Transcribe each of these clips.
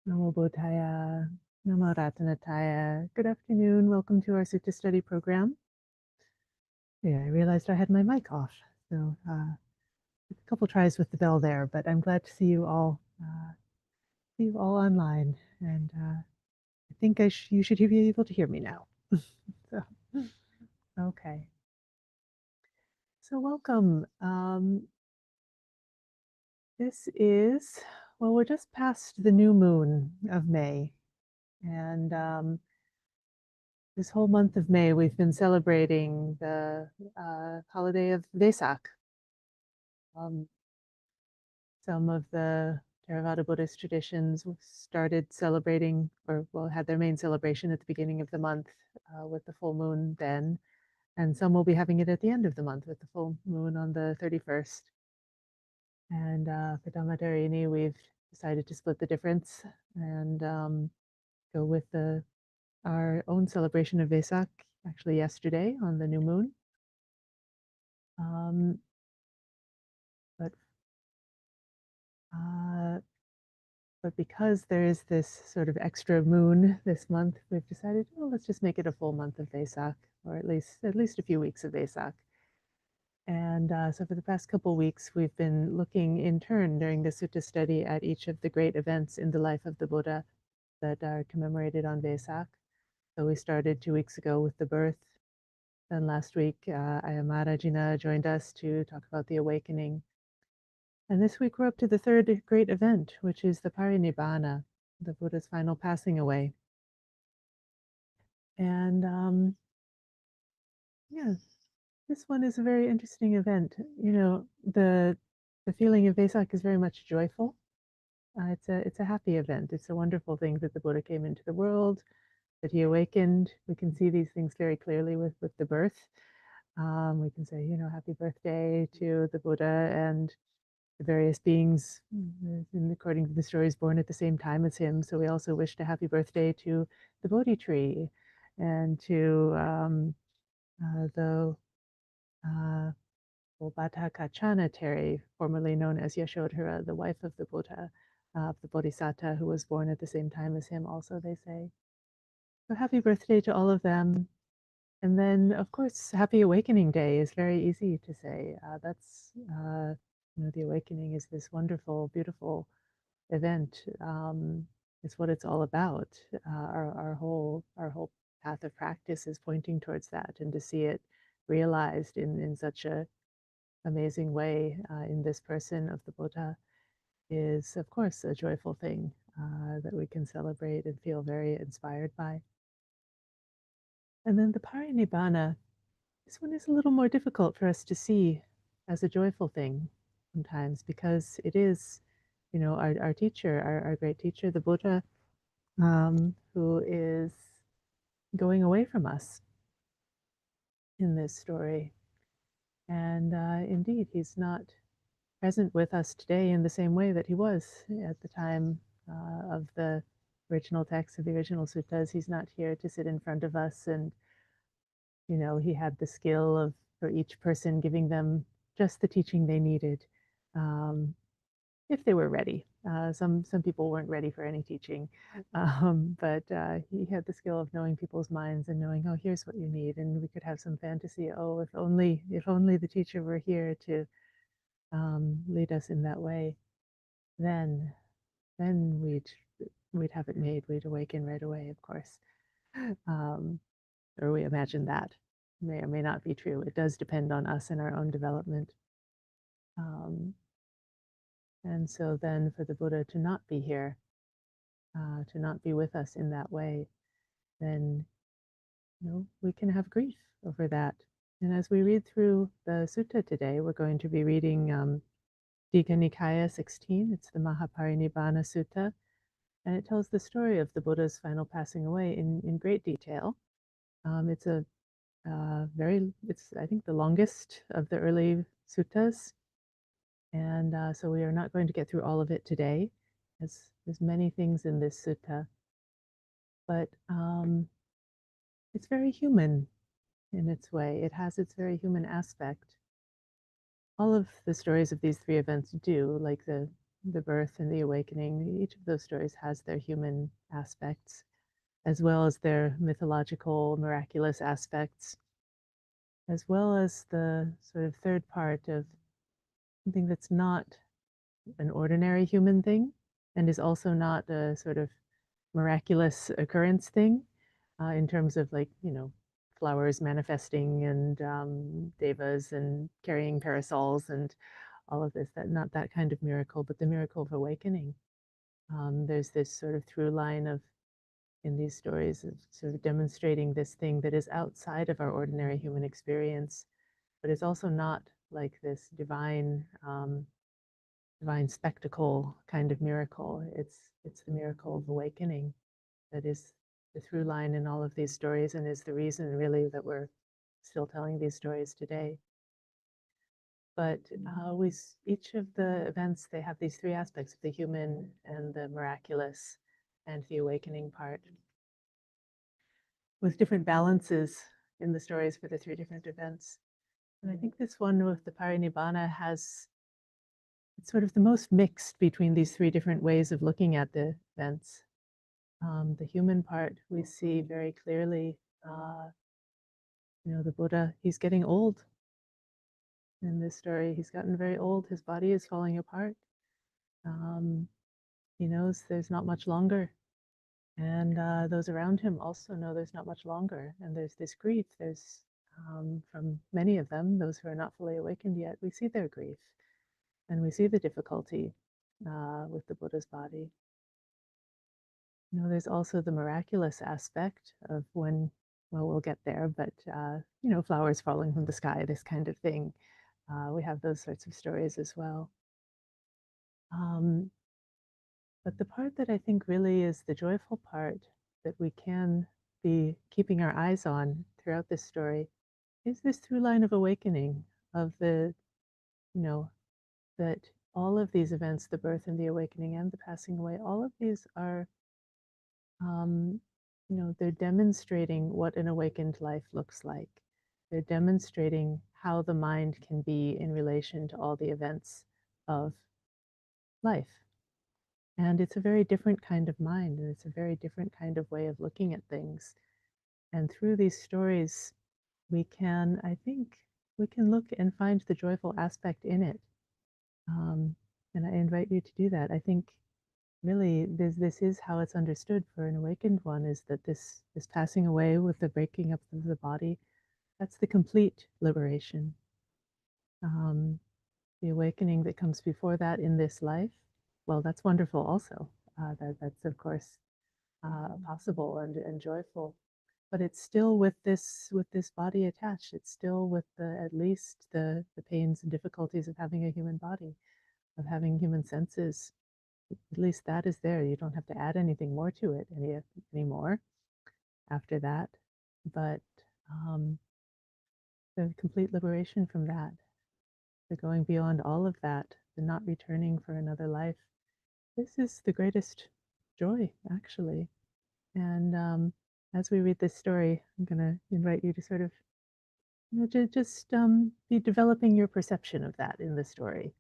Namo Buddhaya, Namo Ratanataya. Good afternoon. Welcome to our Sutta study program. Yeah, I realized I had my mic off, so a couple tries with the bell there, but I'm glad to see you all online, and I think you should be able to hear me now. So, okay. So welcome. This is, well, we're just past the new moon of May, and this whole month of May, we've been celebrating the holiday of Vesak. Some of the Theravada Buddhist traditions started celebrating, or well, had their main celebration at the beginning of the month with the full moon then, and some will be having it at the end of the month with the full moon on the 31st. And for Dhammadharini, we've decided to split the difference and go with our own celebration of Vesak, actually yesterday on the new moon. But because there is this sort of extra moon this month, we've decided, well, let's just make it a full month of Vesak, or at least a few weeks of Vesak. And so for the past couple weeks, we've been looking in turn during the sutta study at each of the great events in the life of the Buddha that are commemorated on Vesak. So we started 2 weeks ago with the birth. Then last week, Ayamarajina joined us to talk about the awakening. And this week we're up to the third great event, which is the Parinibbana, the Buddha's final passing away. And yeah, this one is a very interesting event. You know, the feeling of Vesak is very much joyful. It's a happy event. It's a wonderful thing that the Buddha came into the world, that he awakened. We can see these things very clearly with the birth. We can say, you know, happy birthday to the Buddha and the various beings, according to the stories, born at the same time as him. So we also wished a happy birthday to the Bodhi tree and to the Kaccayana, formerly known as Yashodhara, the wife of the Buddha, of the Bodhisattva, who was born at the same time as him, also, they say. So happy birthday to all of them. And then, of course, Happy Awakening Day is very easy to say. That's, you know, the awakening is this wonderful, beautiful event. It's what it's all about. Our whole path of practice is pointing towards that, and to see it realized in such a amazing way in this person of the Buddha is, of course, a joyful thing that we can celebrate and feel very inspired by. And then the Parinibbana, this one is a little more difficult for us to see as a joyful thing sometimes, because it is, you know, our teacher, our great teacher, the Buddha, who is going away from us in this story. And indeed, he's not present with us today in the same way that he was at the time of the original text of the original suttas. He's not here to sit in front of us, and you know, he had the skill of, for each person, giving them just the teaching they needed, if they were ready. Some people weren't ready for any teaching, but he had the skill of knowing people's minds and knowing, oh, here's what you need, and we could have some fantasy. Oh, if only the teacher were here to lead us in that way, then we'd have it made. We'd awaken right away, of course, or we imagine that. May or may not be true. It does depend on us and our own development. And so then for the Buddha to not be here, to not be with us in that way, then, you know, we can have grief over that. And as we read through the sutta today, we're going to be reading Digha Nikaya 16. It's the Mahāparinibbānasutta, and it tells the story of the Buddha's final passing away in great detail. It's a it's, I think, the longest of the early suttas. And so we are not going to get through all of it today, as there's many things in this sutta. But it's very human in its way. It has its very human aspect. All of the stories of these three events do, like the the birth and the awakening. Each of those stories has their human aspects, as well as their mythological, miraculous aspects, as well as the sort of third part of something that's not an ordinary human thing and is also not a sort of miraculous occurrence thing in terms of, like, flowers manifesting and devas and carrying parasols and all of this. That not that kind of miracle, but the miracle of awakening. There's this sort of through line of in these stories of sort of demonstrating this thing that is outside of our ordinary human experience, but it's also not like this divine spectacle kind of miracle. It's the miracle of awakening that is the through line in all of these stories, and is the reason really that we're still telling these stories today. But each of the events, they have these three aspects of the human and the miraculous and the awakening part, with different balances in the stories for the three different events. And I think this one with the Parinibbana it's sort of the most mixed between these three different ways of looking at the events. The human part, we see very clearly, the Buddha, he's getting old. In this story, he's gotten very old. His body is falling apart. He knows there's not much longer. And those around him also know there's not much longer. And there's this grief. There's, from many of them, those who are not fully awakened yet, we see their grief. And we see the difficulty with the Buddha's body. There's also the miraculous aspect of when, well, we'll get there, but, flowers falling from the sky, this kind of thing. We have those sorts of stories as well. But the part that I think really is the joyful part that we can be keeping our eyes on throughout this story is this through line of awakening of the, that all of these events, the birth and the awakening and the passing away, all of these are, they're demonstrating what an awakened life looks like. They're demonstrating how the mind can be in relation to all the events of life. And it's a very different kind of mind, and it's a very different kind of way of looking at things. And through these stories, we can look and find the joyful aspect in it. And I invite you to do that. I think really this is how it's understood for an awakened one, is that this passing away with the breaking up of the body, that's the complete liberation. The awakening that comes before that in this life, well, that's wonderful also. That's of course possible and joyful, but it's still with this body attached. It's still with at least the pains and difficulties of having a human body, of having human senses. At least that is there. You don't have to add anything more to it anymore after that. But the complete liberation from that, the going beyond all of that, the not returning for another life, this is the greatest joy, actually. And as we read this story, I'm going to invite you to sort of, just be developing your perception of that in the story.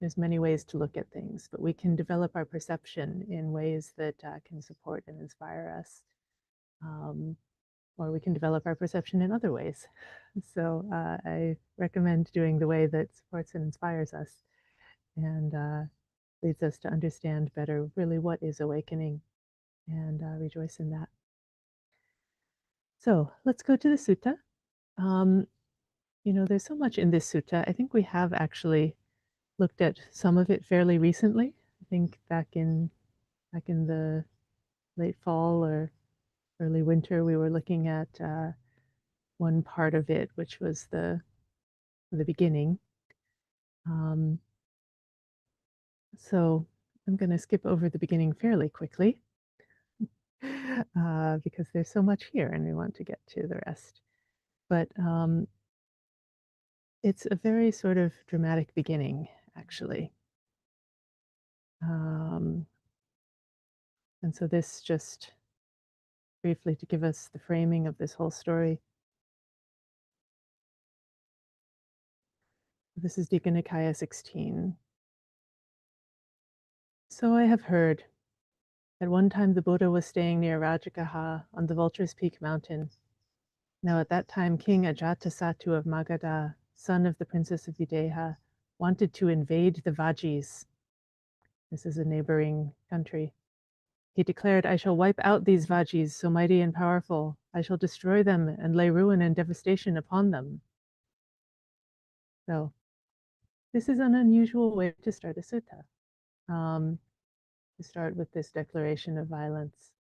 There's many ways to look at things, but we can develop our perception in ways that can support and inspire us. Or we can develop our perception in other ways. So I recommend doing the way that supports and inspires us and leads us to understand better really what is awakening, and rejoice in that. So let's go to the sutta. There's so much in this sutta. I think we have actually looked at some of it fairly recently. I think back in the late fall or early winter, we were looking at one part of it, which was the beginning. So I'm going to skip over the beginning fairly quickly because there's so much here and we want to get to the rest. But it's a very sort of dramatic beginning, actually. And so this just briefly to give us the framing of this whole story. This is Dika Nikaya 16. So I have heard. At one time the Buddha was staying near Rajagaha on the Vulture's Peak mountain. Now at that time King Ajatasattu of Magadha, son of the Princess of Videha, wanted to invade the Vajis. This is a neighboring country. He declared, "I shall wipe out these Vajis, so mighty and powerful. I shall destroy them and lay ruin and devastation upon them." So this is an unusual way to start a sutta. To start with this declaration of violence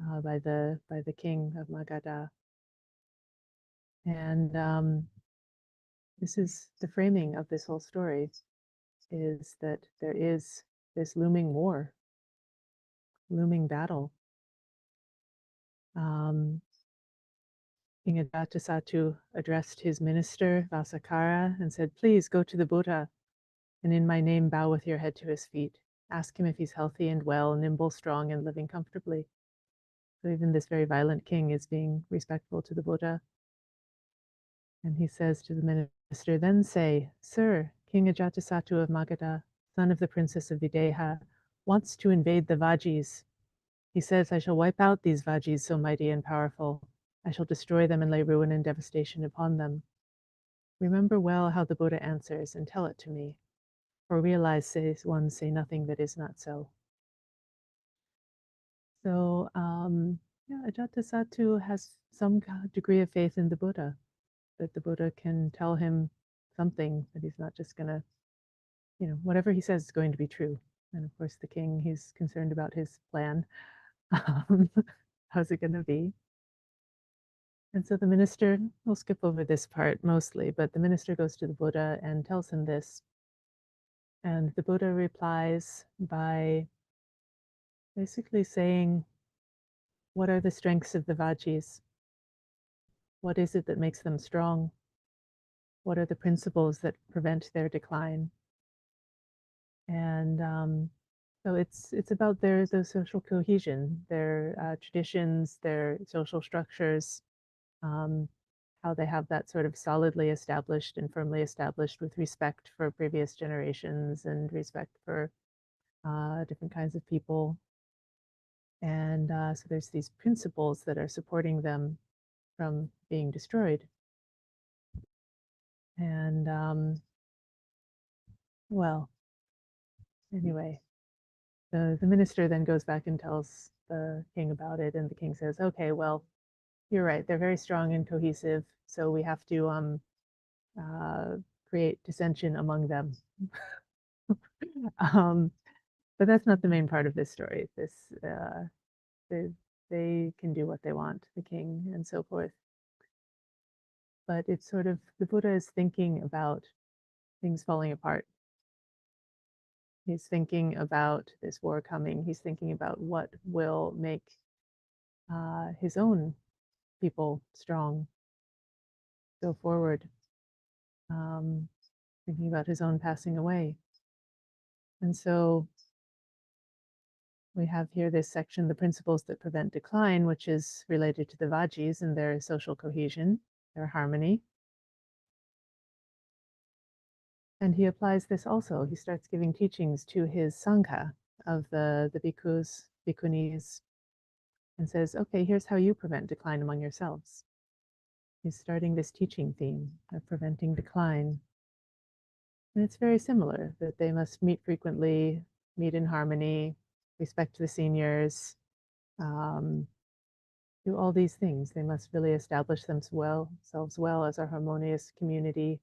by the king of Magadha. And this is the framing of this whole story, is that there is this looming war, looming battle. King Ajatasattu addressed his minister, Vasakara, and said, "Please go to the Buddha, and in my name bow with your head to his feet. Ask him if he's healthy and well, nimble, strong, and living comfortably." So even this very violent king is being respectful to the Buddha. And he says to the minister, "Then say, Sir, King Ajatasattu of Magadha, son of the Princess of Videha, wants to invade the Vajis. He says, I shall wipe out these Vajis so mighty and powerful. I shall destroy them and lay ruin and devastation upon them. Remember well how the Buddha answers and tell it to me. For realize, says one, say nothing that is not so." So, yeah, Ajatasattu has some degree of faith in the Buddha, that the Buddha can tell him something, that he's not just going to, whatever he says is going to be true. And of course, the king, he's concerned about his plan. How's it going to be? And so the minister, we'll skip over this part mostly, but the minister goes to the Buddha and tells him this. And the Buddha replies by basically saying, what are the strengths of the Vajis? What is it that makes them strong? What are the principles that prevent their decline? And so it's about their social cohesion, their traditions, their social structures, how they have that sort of solidly established and firmly established with respect for previous generations and respect for different kinds of people. And so there's these principles that are supporting them from being destroyed. And well, anyway, the minister then goes back and tells the king about it, and the king says, "Okay, well, you're right. They're very strong and cohesive, so we have to create dissension among them." But that's not the main part of this story. They can do what they want, the king and so forth. But it's sort of, the Buddha is thinking about things falling apart. He's thinking about this war coming. He's thinking about what will make his own people strong, go forward, thinking about his own passing away. And so we have here this section, the principles that prevent decline, which is related to the Vajis and their social cohesion, their harmony. And he applies this also. He starts giving teachings to his Sangha of the bhikkhus, bhikkhunis, and says, okay, here's how you prevent decline among yourselves. He's starting this teaching theme of preventing decline. And it's very similar, that they must meet frequently, meet in harmony, respect the seniors, do all these things. They must really establish themselves well as a harmonious community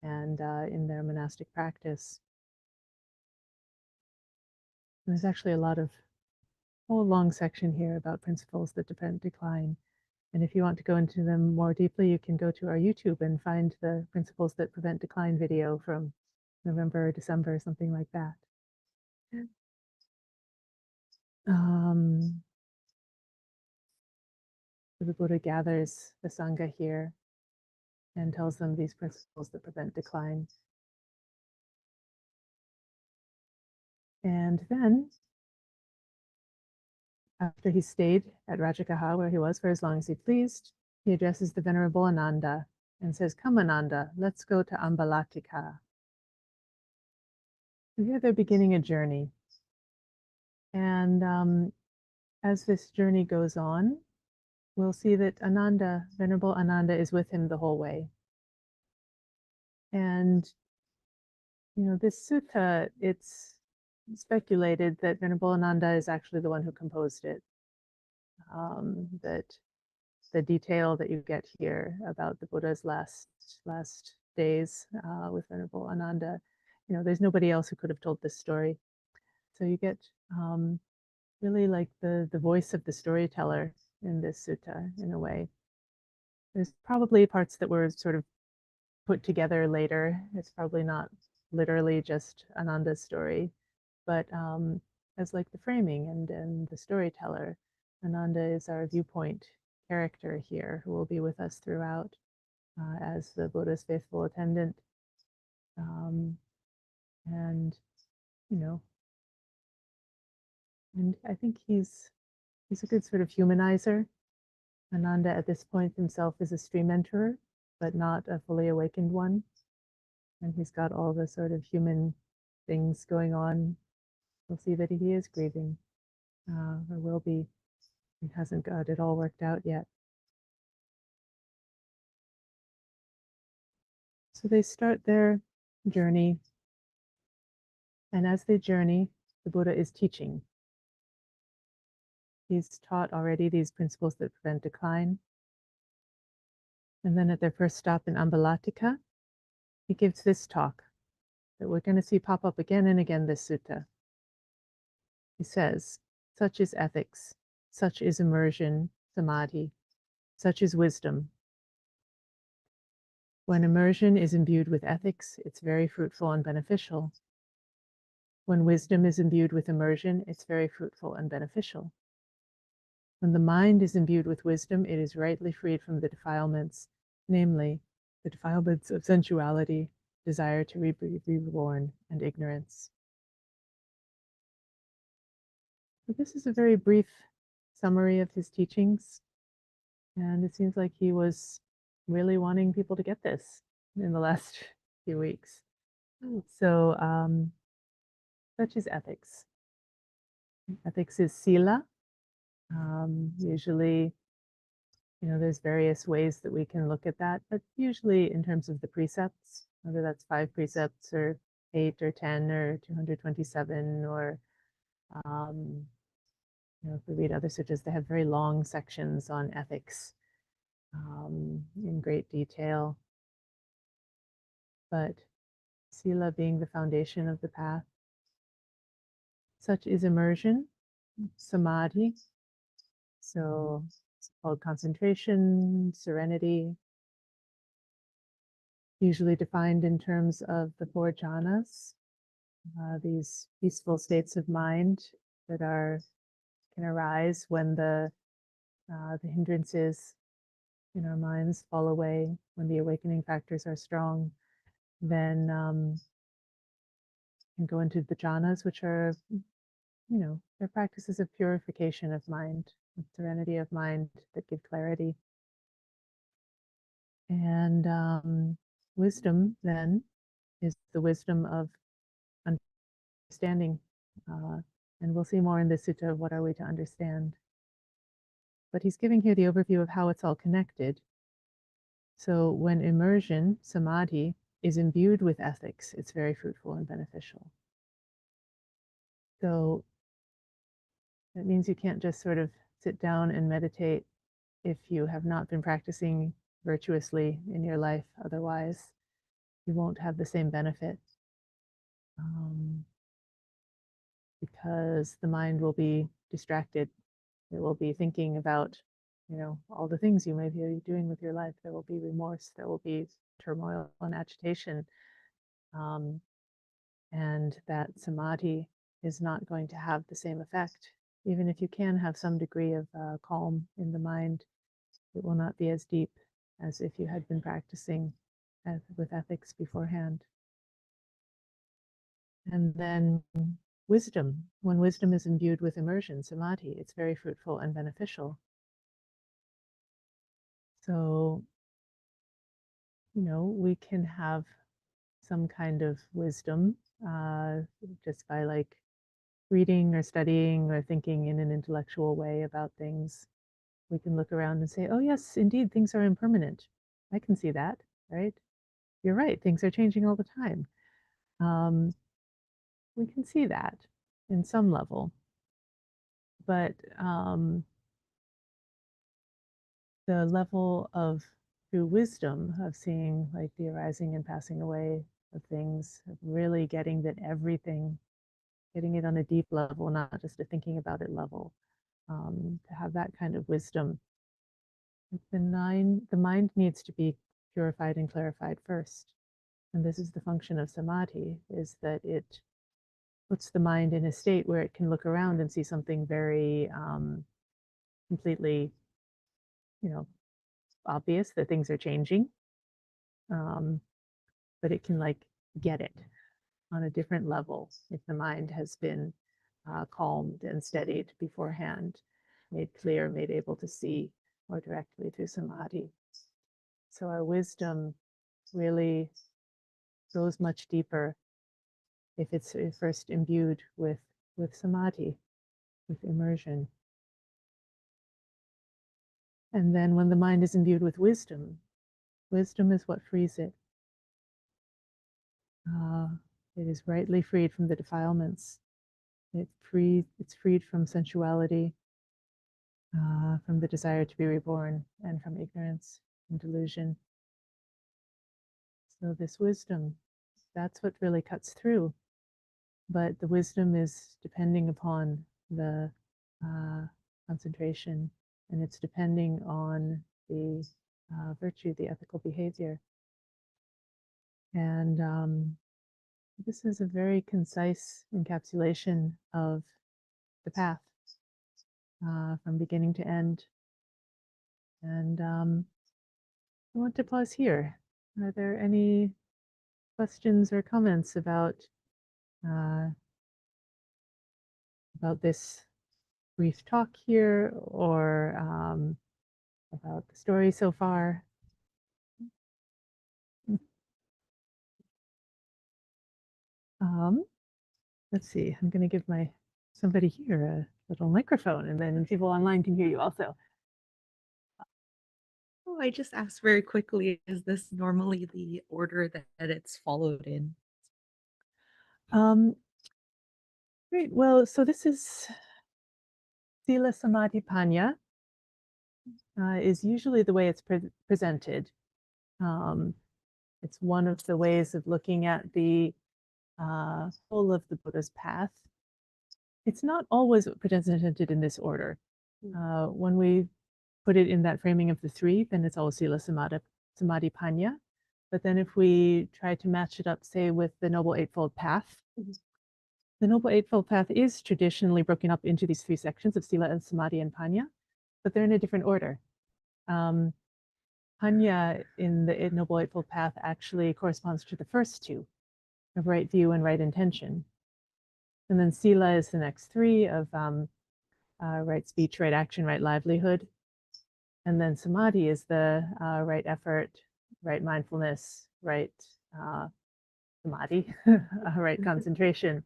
and in their monastic practice. And there's actually a whole long section here about principles that prevent decline. And if you want to go into them more deeply, you can go to our YouTube and find the Principles That Prevent Decline video from November or December, something like that. So the Buddha gathers the Sangha here and tells them these principles that prevent decline. And then, after he stayed at Rajagaha, where he was for as long as he pleased, he addresses the Venerable Ananda and says, "Come, Ananda, let's go to Ambalatika." So here they're beginning a journey. And as this journey goes on, we'll see that Ananda, Venerable Ananda, is with him the whole way. And, this sutta, it's speculated that Venerable Ananda is actually the one who composed it. That the detail that you get here about the Buddha's last days with Venerable Ananda, there's nobody else who could have told this story. So you get really like the voice of the storyteller in this sutta, in a way. There's probably parts that were sort of put together later. It's probably not literally just Ananda's story, but as like the framing and the storyteller, Ananda is our viewpoint character here, who will be with us throughout as the Buddha's faithful attendant. And and I think he's a good sort of humanizer. Ananda at this point himself is a stream enterer, but not a fully awakened one. And he's got all the sort of human things going on. We'll see that he is grieving, or will be. He hasn't got it all worked out yet. So they start their journey, and as they journey, the Buddha is teaching. He's taught already these principles that prevent decline. And then at their first stop in Ambalatika, he gives this talk that we're going to see pop up again and again, this sutta. He says, such is ethics, such is immersion, samadhi, such is wisdom. When immersion is imbued with ethics, it's very fruitful and beneficial. When wisdom is imbued with immersion, it's very fruitful and beneficial. When the mind is imbued with wisdom, it is rightly freed from the defilements, namely, the defilements of sensuality, desire to be reborn, and ignorance. So this is a very brief summary of his teachings, and it seems like he was really wanting people to get this in the last few weeks. So, such is ethics. Ethics is sila. Usually, there's various ways that we can look at that, but usually in terms of the precepts, whether that's 5 precepts or 8 or 10 or 227, or if we read other suttas, they have very long sections on ethics in great detail. But sila being the foundation of the path. Such is immersion, samadhi. So it's called concentration, serenity, usually defined in terms of the 4 jhanas, these peaceful states of mind that can arise when the hindrances in our minds fall away, when the awakening factors are strong. Then can go into the jhanas, which are, they're practices of purification of mind, of serenity of mind that give clarity. And wisdom then is the wisdom of understanding. And we'll see more in this sutta of what are we to understand. But he's giving here the overview of how it's all connected. So when immersion, samadhi, is imbued with ethics, it's very fruitful and beneficial. So that means you can't just sort of sit down and meditate if you have not been practicing virtuously in your life. Otherwise, you won't have the same benefit, because the mind will be distracted. It will be thinking about, all the things you may be doing with your life. There will be remorse, there will be turmoil and agitation. And that samadhi is not going to have the same effect. Even if you can have some degree of calm in the mind, it will not be as deep as if you had been practicing with ethics beforehand. And then wisdom. When wisdom is imbued with immersion, samadhi, it's very fruitful and beneficial. So, we can have some kind of wisdom just by reading or studying or thinking in an intellectual way about things, we can look around and say, oh yes, indeed, things are impermanent. I can see that, right? You're right, things are changing all the time. We can see that in some level. But the level of through wisdom of seeing like the arising and passing away of things, of really getting that everything, getting it on a deep level, not just a thinking about it level, to have that kind of wisdom. The mind needs to be purified and clarified first. And this is the function of samadhi, is that it puts the mind in a state where it can look around and see something very completely, obvious that things are changing. But it can like get it on a different level if the mind has been calmed and steadied beforehand, made clear, made able to see more directly through samadhi. So our wisdom really goes much deeper if it's first imbued with samadhi, with immersion. And then when the mind is imbued with wisdom, wisdom is what frees it. It is rightly freed from the defilements. It's freed from sensuality, from the desire to be reborn, and from ignorance and delusion. So this wisdom, that's what really cuts through. But the wisdom is depending upon the concentration, and it's depending on the virtue, the ethical behavior. And this is a very concise encapsulation of the path from beginning to end. And I want to pause here. Are there any questions or comments about this brief talk here, or about the story so far? Let's see, I'm going to give somebody here a little microphone, and then people online can hear you also. Oh, I just asked very quickly, is this normally the order that it's followed in? Great. Well, so this is Sila Samadhi Panya, is usually the way it's presented. It's one of the ways of looking at the whole of the Buddha's path. It's not always presented in this order. When we put it in that framing of the three, then it's always Sila Samadhi Panya. But then if we try to match it up, say, with the Noble Eightfold Path, the Noble Eightfold Path is traditionally broken up into these three sections of Sila and Samadhi and Panya, but they're in a different order. Panya in the Noble Eightfold Path actually corresponds to the first two, of right view and right intention. And then Sila is the next three of right speech, right action, right livelihood. And then Samadhi is the right effort, right mindfulness, right samadhi, right concentration.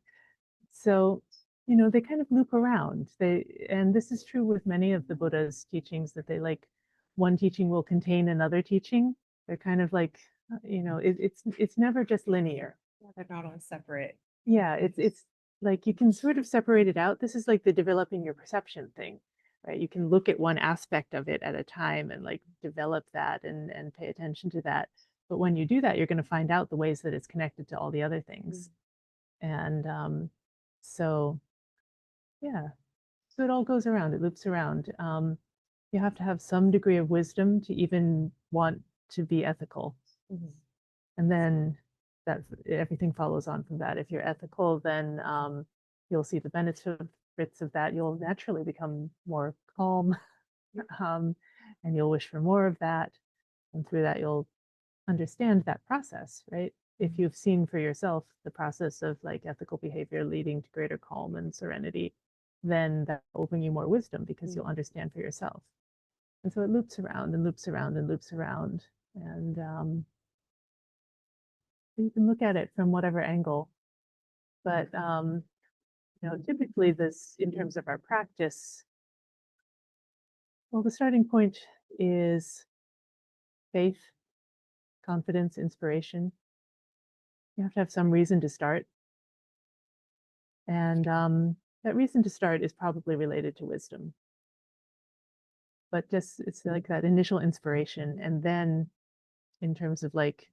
So, they kind of loop around. And this is true with many of the Buddha's teachings, that they like one teaching will contain another teaching. They're kind of like, it's never just linear. Yeah, they're not all separate. Yeah, it's like you can sort of separate it out. This is like the developing your perception thing, right? You can look at one aspect of it at a time and like develop that and pay attention to that. But when you do that, you're going to find out the ways that it's connected to all the other things. And so, yeah, so it all goes around, it loops around. You have to have some degree of wisdom to even want to be ethical. And then everything follows on from that. If you're ethical, then you'll see the benefits of that. You'll naturally become more calm, and you'll wish for more of that. And through that, you'll understand that process, right? If you've seen for yourself the process of like ethical behavior leading to greater calm and serenity, then that will bring you more wisdom because you'll understand for yourself. And so it loops around and loops around and loops around. And you can look at it from whatever angle. But typically this, in terms of our practice, well, the starting point is faith, confidence, inspiration. You have to have some reason to start. And that reason to start is probably related to wisdom. But just, it's like that initial inspiration. And then in terms of like,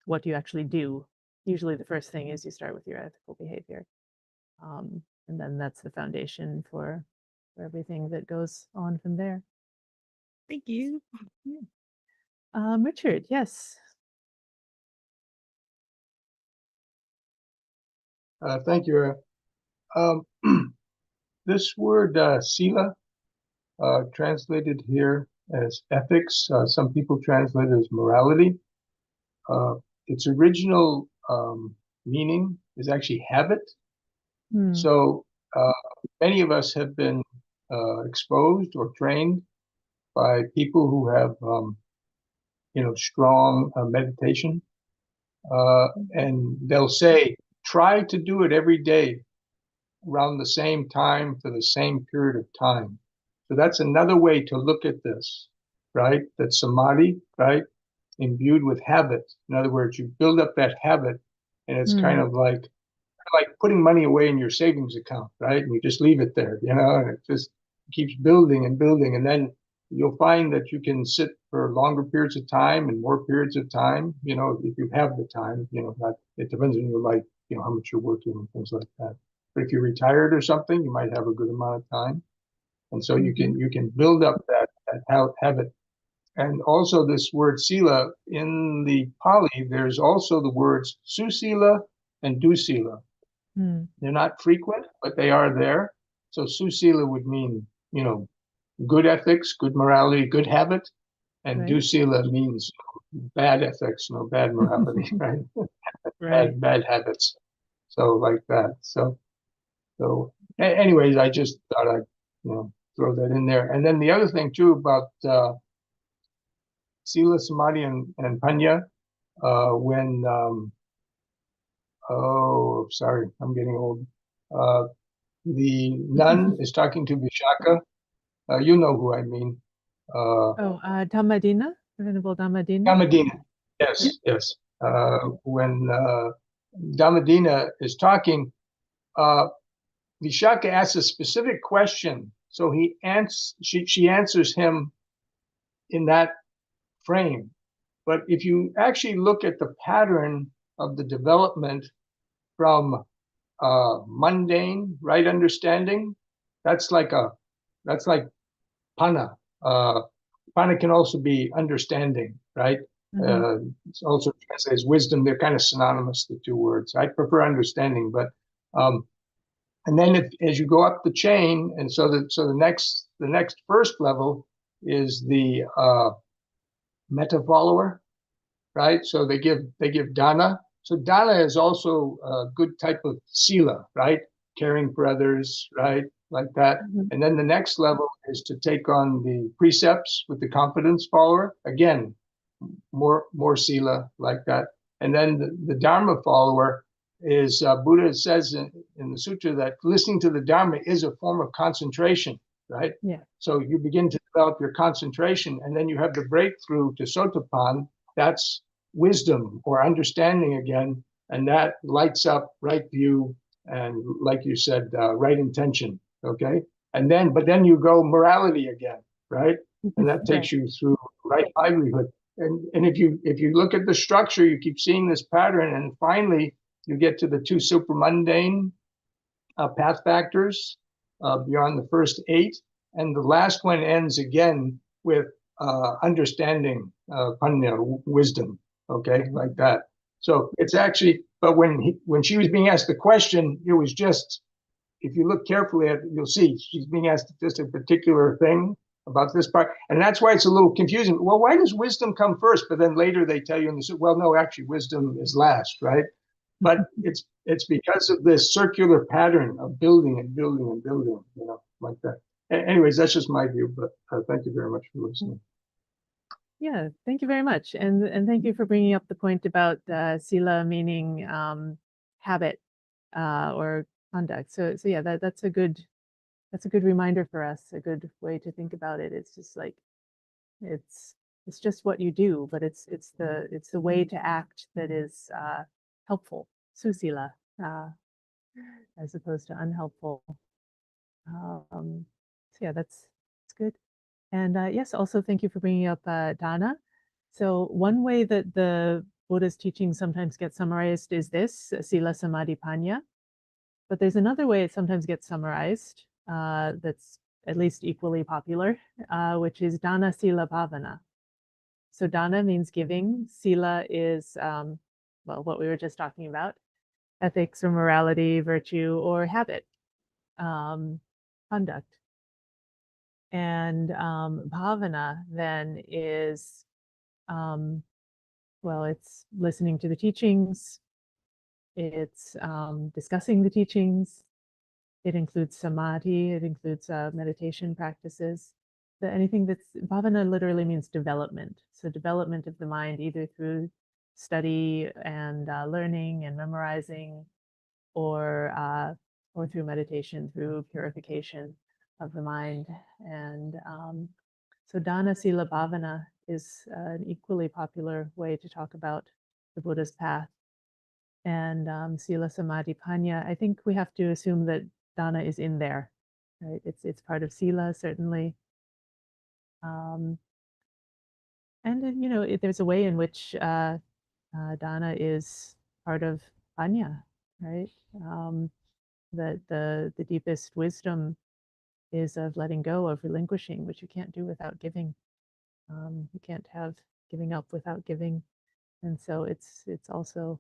what do you actually do? Usually the first thing is you start with your ethical behavior. And then that's the foundation for everything that goes on from there. Thank you. Yeah. Richard, yes. Thank you. This word sila, translated here as ethics, some people translate it as morality. Its original meaning is actually habit. So many of us have been exposed or trained by people who have, strong meditation. And they'll say, try to do it every day around the same time for the same period of time. So that's another way to look at this, right? That samadhi, right, imbued with habit. In other words, you build up that habit, and it's kind of like putting money away in your savings account, right? And you just leave it there, and it just keeps building and building. And then you'll find that you can sit for longer periods of time and more periods of time, if you have the time, it depends on your life, how much you're working and things like that. But if you're retired or something, you might have a good amount of time. And so you can build up that habit. And also this word sila, in the Pali, there's also the words susila and dusila. They're not frequent, but they are there. So susila would mean, good ethics, good morality, good habit. And dusila means bad ethics, bad morality, right? Bad habits. So like that. So anyways, I just thought I'd, throw that in there. And then the other thing too about sila, samadhi, and panya, when sorry, I'm getting old. The nun is talking to Vishaka. You know who I mean. Dhammadina, Venerable Dhammadina. Dhammadina, yes. When Dhammadina is talking, Vishaka asks a specific question, so she answers him in that frame. But if you actually look at the pattern of the development from mundane right understanding, that's like panna. Panna can also be understanding, right? It's also translated as wisdom. They're kind of synonymous, the two words. I prefer understanding, but and then as you go up the chain, and so the next first level is the metta follower, right? So they give dana. So dana is also a good type of sila, right? Caring for others, right? Like that. And then the next level is to take on the precepts with the confidence follower. Again, more sila like that. And then the dharma follower is, Buddha says in the sutra that listening to the dharma is a form of concentration, right? Yeah. So you begin to develop your concentration, and then you have the breakthrough to sotapan. That's wisdom or understanding again, and that lights up right view and, like you said, right intention. Okay, but then you go morality again, right? And that takes you through right livelihood. And if you look at the structure, you keep seeing this pattern, and finally you get to the two supramundane path factors beyond the first 8, and the last one ends again with understanding, panya, wisdom. Okay, like that. So it's actually, but when she was being asked the question, it was just, if you look carefully at it, you'll see she's being asked just a particular thing about this part. And that's why it's a little confusing. Well, why does wisdom come first? But then later they tell you in the, well, no, actually wisdom is last, right? But it's because of this circular pattern of building and building and building, like that. Anyways, that's just my view, but thank you very much for listening. Yeah, thank you very much. And thank you for bringing up the point about sila meaning habit. or conduct. So yeah, that's a good reminder for us, a good way to think about it. It's just like it's just what you do, but it's the way to act that is helpful, susila, as opposed to unhelpful. So yeah, that's good. And yes, also thank you for bringing up dana. So one way that the Buddha's teachings sometimes get summarized is this, sila samadhi panya. But there's another way it sometimes gets summarized that's at least equally popular, which is dana sila bhavana. So dana means giving. Sila is, well, what we were just talking about, ethics or morality, virtue, or habit, conduct. And bhavana then is, well, it's listening to the teachings, it's discussing the teachings, it includes samadhi, it includes meditation practices. Anything that's, bhavana literally means development. So development of the mind, either through study and learning and memorizing, or through meditation, through purification of the mind. And so dana sila bhavana is an equally popular way to talk about the Buddha's path. And sila samadhi panya, I think we have to assume that dana is in there, right? It's part of sila, certainly. And you know, there's a way in which dana is part of panya, right? That the deepest wisdom is of letting go, of relinquishing, which you can't do without giving. You can't have giving up without giving. And so it's also,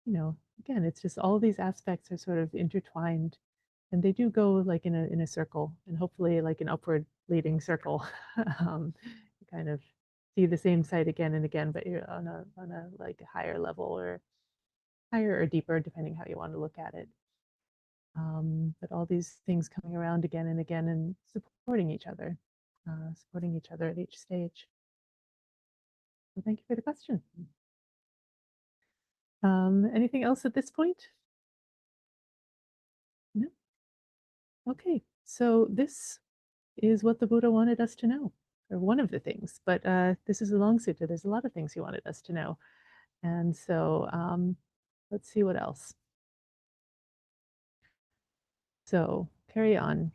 you know, again, it's just all these aspects are sort of intertwined, and they do go like in a circle, and hopefully like an upward leading circle. You kind of see the same sight again and again, but you're on a like higher level, or higher or deeper, depending how you want to look at it. But all these things coming around again and again and supporting each other at each stage. So thank you for the question. Anything else at this point? No? Okay, so this is what the Buddha wanted us to know, or one of the things, but this is a long sutta. There's a lot of things he wanted us to know. And so let's see what else. So carry on.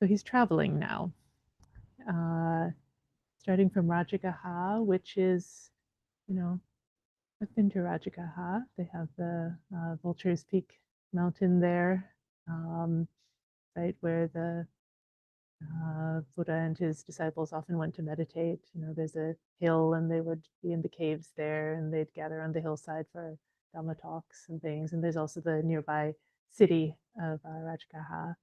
So he's traveling now, starting from Rajagaha, which is, you know, I've been to Rajagaha. They have the Vulture's Peak mountain there, right where the Buddha and his disciples often went to meditate. You know, there's a hill, and they would be in the caves there, and they'd gather on the hillside for Dhamma talks and things. And there's also the nearby city of Rajagaha,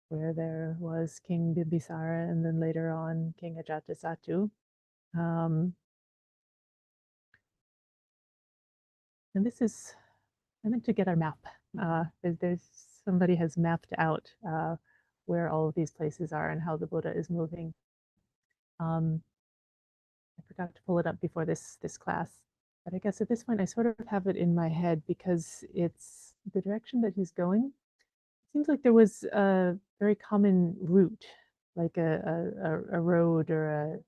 where there was King Bimbisara, and then later on King Ajatasattu. And this is, I meant to get our map. There's somebody has mapped out where all of these places are and how the Buddha is moving. I forgot to pull it up before this class, but I guess at this point I sort of have it in my head, because it's the direction that he's going. It seems like there was a very common route, like a road or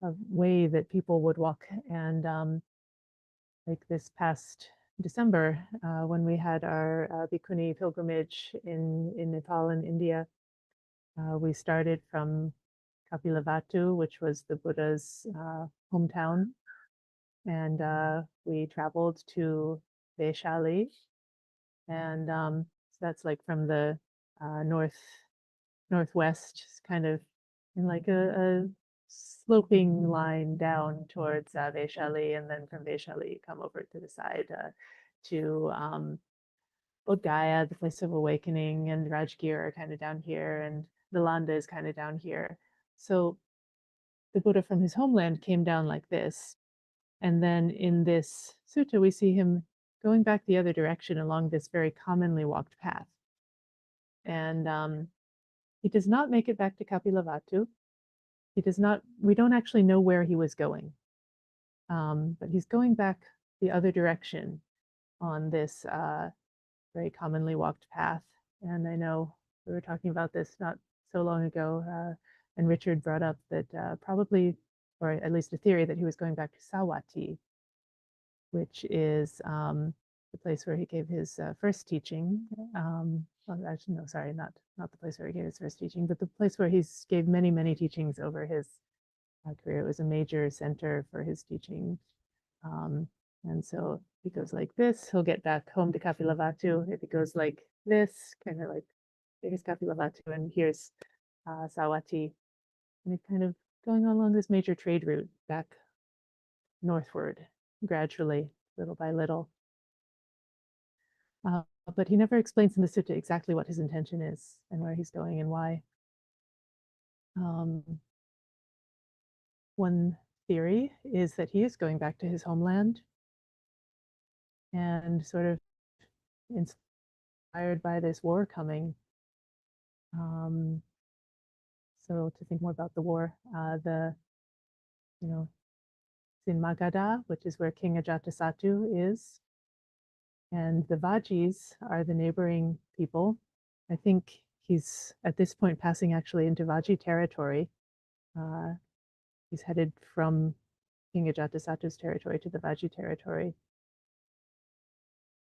a way that people would walk. And like this past December, when we had our Bhikkhuni pilgrimage in Nepal and India, we started from Kapilavatthu, which was the Buddha's hometown, and we traveled to Vaishali, and so that's like from the northwest, kind of in like a sloping line down towards Vaishali, and then from Vaishali come over to the side to Bodh Gaya, the place of awakening, and Rajgir are kind of down here, and Nalanda is kind of down here. So the Buddha from his homeland came down like this, and then in this sutta we see him going back the other direction along this very commonly walked path. And he does not make it back to Kapilavatthu. He does not, we don't actually know where he was going. But he's going back the other direction on this very commonly walked path. And I know we were talking about this not so long ago, and Richard brought up that probably, or at least a theory, that he was going back to Savatthi, which is the place where he gave his first teaching. Well, actually, no, sorry, not the place where he gave his first teaching, but the place where he gave many, many teachings over his career. It was a major center for his teaching. And so if he goes like this, he'll get back home to Kapilavatthu. If he goes like this, kind of like, here's Kapilavatthu and here's Savatthi. And it's kind of going along this major trade route back northward, gradually, little by little. But he never explains in the sutta exactly what his intention is and where he's going and why. One theory is that he is going back to his homeland and sort of inspired by this war coming. So to think more about the war, in Magadha, which is where King Ajatasattu is, and the Vajis are the neighboring people. I think he's at this point passing actually into Vaji territory. He's headed from King Ajatasattu's territory to the Vaji territory.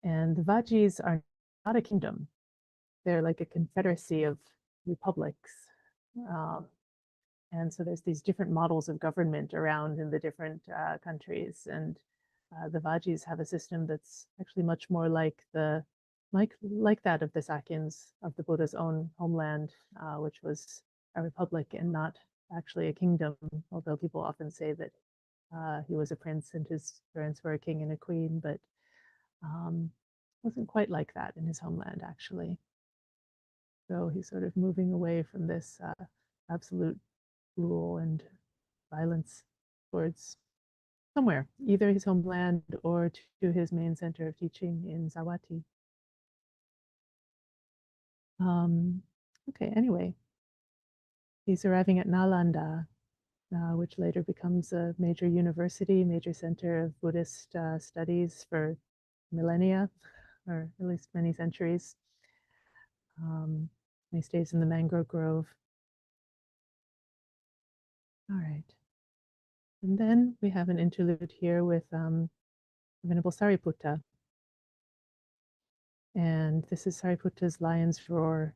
And the Vajis are not a kingdom. They're like a confederacy of republics. And so there's these different models of government around in the different countries. And the Vajis have a system that's actually much more like that of the Sakyans of the Buddha's own homeland, which was a republic and not actually a kingdom, although people often say that he was a prince and his parents were a king and a queen, but wasn't quite like that in his homeland, actually. So he's sort of moving away from this absolute rule and violence towards somewhere, either his homeland or to his main center of teaching in Savatthi. Okay, anyway, he's arriving at Nalanda, which later becomes a major university, major center of Buddhist studies for millennia, or at least many centuries. He stays in the mangrove grove. All right. And then we have an interlude here with Venerable Sariputta. And this is Sariputta's Lion's Roar.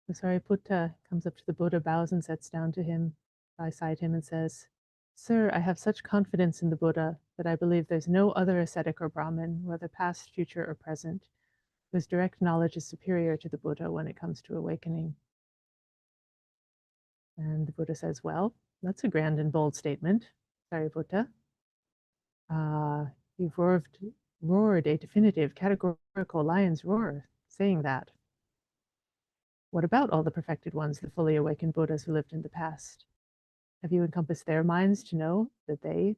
So Sariputta comes up to the Buddha, bows and sits down to him, beside him, and says, "Sir, I have such confidence in the Buddha that I believe there's no other ascetic or Brahmin, whether past, future, or present, whose direct knowledge is superior to the Buddha when it comes to awakening." And the Buddha says, "Well, that's a grand and bold statement, Sariputta. You've roared a definitive, categorical lion's roar, saying that. What about all the perfected ones, the fully awakened Buddhas who lived in the past? Have you encompassed their minds to know that they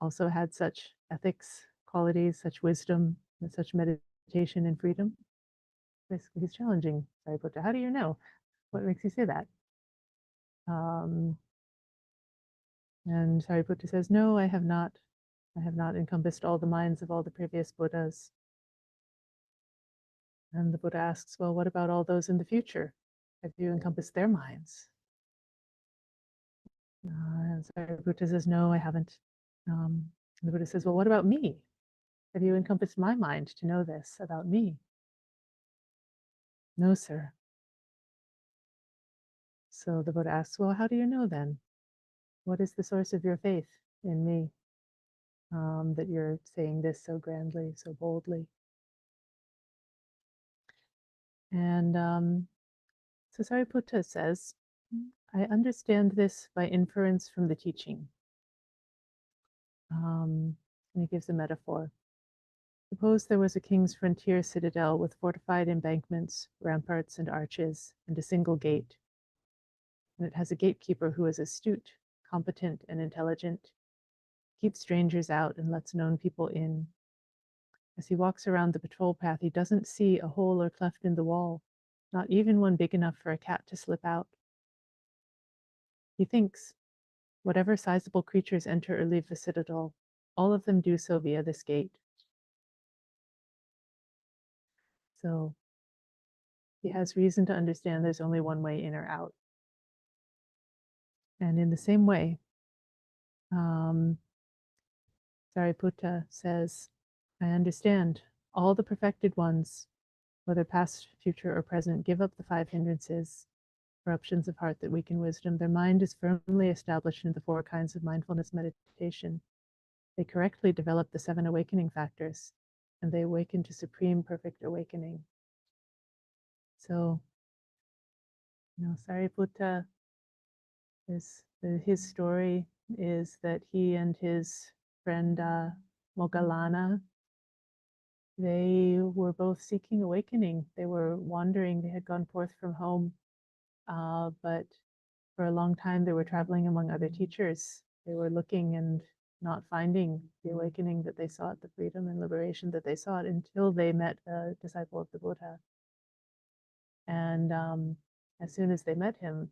also had such ethics, qualities, such wisdom, and such meditation and freedom?" Basically, he's challenging Sariputta. How do you know? What makes you say that? And Sariputta says, "No, I have not. I have not encompassed all the minds of all the previous Buddhas." And the Buddha asks, "Well, what about all those in the future? Have you encompassed their minds?" And Sariputta says, "No, I haven't." The Buddha says, "Well, what about me? Have you encompassed my mind to know this about me?" "No, sir." So the Buddha asks, "Well, how do you know then? What is the source of your faith in me, that you're saying this so grandly, so boldly?" And so Sariputta says, "I understand this by inference from the teaching." And he gives a metaphor. Suppose there was a king's frontier citadel with fortified embankments, ramparts, and arches, and a single gate. And it has a gatekeeper who is astute, competent, and intelligent, keeps strangers out and lets known people in. As he walks around the patrol path, he doesn't see a hole or cleft in the wall, not even one big enough for a cat to slip out. He thinks, whatever sizable creatures enter or leave the citadel, all of them do so via this gate. So he has reason to understand there's only one way in or out. And in the same way, Sariputta says, I understand all the perfected ones, whether past, future, or present, give up the 5 hindrances, corruptions of heart that weaken wisdom. Their mind is firmly established in the 4 kinds of mindfulness meditation. They correctly develop the 7 awakening factors, and they awaken to supreme perfect awakening. So, Sariputta, his story is that he and his friend Moggallana, they were both seeking awakening. They were wandering. They had gone forth from home, but for a long time they were traveling among other teachers. They were looking and not finding the awakening that they sought, the freedom and liberation that they sought, until they met a disciple of the Buddha. And as soon as they met him,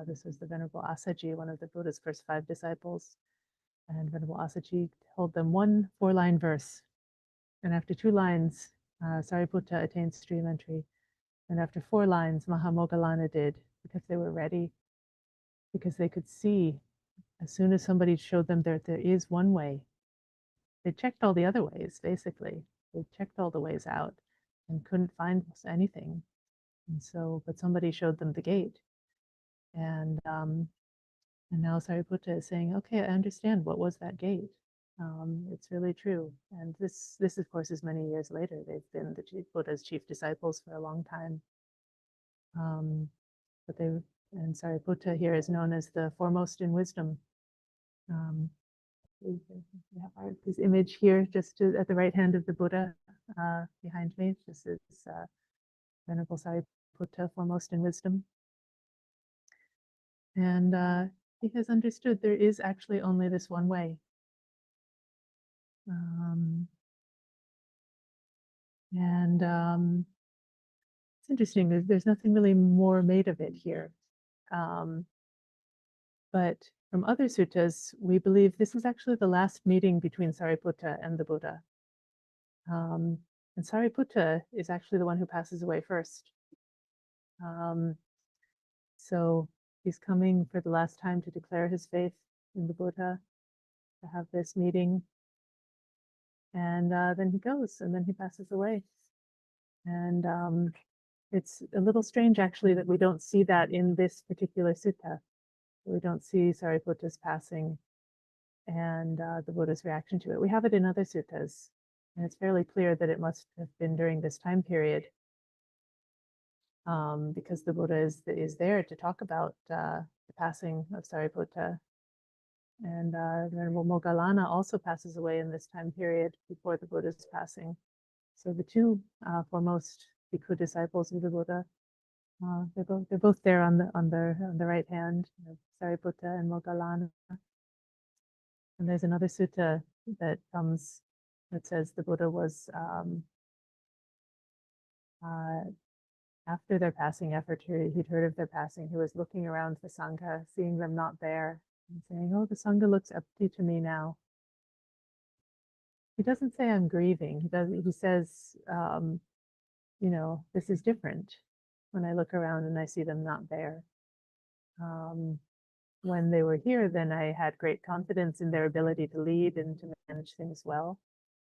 this was the Venerable Assaji, one of the Buddha's first 5 disciples. And Venerable Assaji told them one 4-line verse. And after 2 lines, Sariputta attained stream entry. And after 4 lines, Mahamoggallana did, because they were ready, because they could see as soon as somebody showed them that there is one way. They checked all the other ways, basically. They checked all the ways out and couldn't find anything. And so, but somebody showed them the gate. And now Sariputta is saying, okay, I understand. What was that gate? It's really true. And this, of course, is many years later. They've been the Buddha's chief disciples for a long time. And Sariputta here is known as the foremost in wisdom. We have this image here, just at the right hand of the Buddha behind me. This is Venerable Sariputta, foremost in wisdom. And he has understood there is actually only this one way. It's interesting, there's nothing really more made of it here. But from other suttas, we believe this is actually the last meeting between Sariputta and the Buddha. And Sariputta is actually the one who passes away first. So he's coming for the last time to declare his faith in the Buddha, to have this meeting. And then he goes, and then he passes away. And it's a little strange, actually, that we don't see that in this particular sutta. We don't see Sariputta's passing and the Buddha's reaction to it. We have it in other suttas, and it's fairly clear that it must have been during this time period, because the Buddha is there to talk about the passing of Sariputta. And Venerable Moggallana also passes away in this time period before the Buddha's passing. So the 2 foremost bhikkhu disciples of the Buddha, they're both there on the right hand, Sariputta and Moggallana. And there's another sutta that comes that says the Buddha was after their passing, after he'd heard of their passing, he was looking around the Sangha, seeing them not there, and saying, "Oh, the Sangha looks empty to me now." He doesn't say I'm grieving. He says, this is different when I look around and I see them not there. When they were here, then I had great confidence in their ability to lead and to manage things well.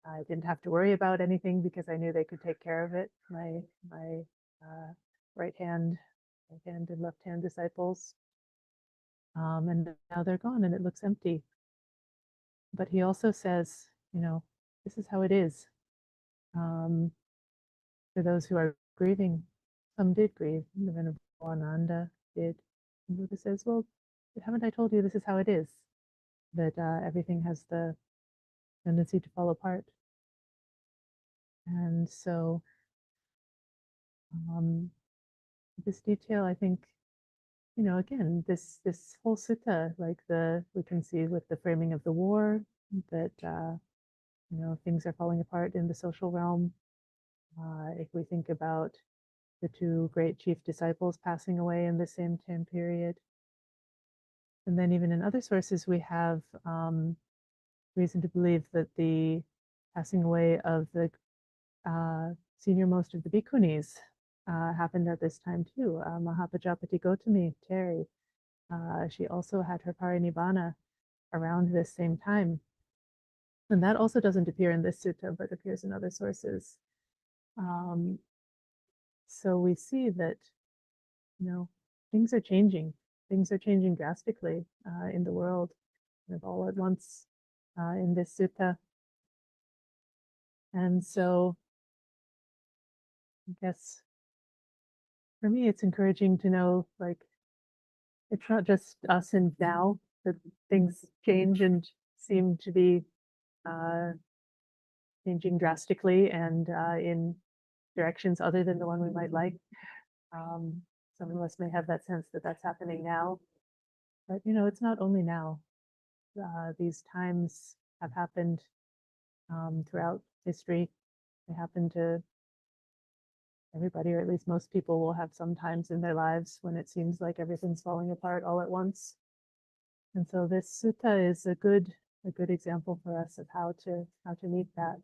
I didn't have to worry about anything because I knew they could take care of it. My right hand and left hand disciples. And now they're gone and it looks empty. But he also says, this is how it is. For those who are grieving, some did grieve. The Venerable Ananda did. And Buddha says, well, haven't I told you this is how it is? That everything has the tendency to fall apart. And so this detail, I think, again, this whole sutta, like we can see with the framing of the war, that things are falling apart in the social realm. If we think about the 2 great chief disciples passing away in the same time period, And then even in other sources, we have reason to believe that the passing away of the senior most of the bhikkhunis happened at this time too. Mahāpajapati Gotami, Terry, she also had her Parinibbāna around this same time. And that also doesn't appear in this sutta, but appears in other sources. So we see that, things are changing. Things are changing drastically in the world, kind of all at once in this sutta. And so I guess for me, it's encouraging to know, like, it's not just us and now that things change and seem to be changing drastically and in directions other than the one we might like. Some of us may have that sense that that's happening now, but it's not only now. These times have happened throughout history. They happen to everybody, or at least most people will have some times in their lives when it seems like everything's falling apart all at once. And so this sutta is a good example for us of how to meet that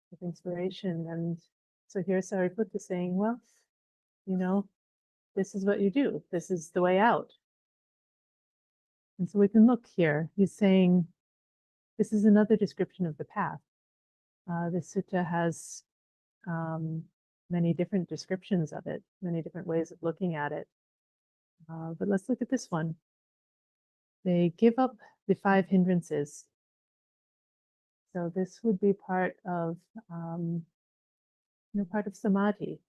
with inspiration. And so here's Sariputta saying, well, this is what you do. This is the way out. And so we can look here. He's saying, this is another description of the path. This sutta has many different descriptions of it, many different ways of looking at it. But let's look at this one. They give up the 5 hindrances. So this would be part of, part of samadhi,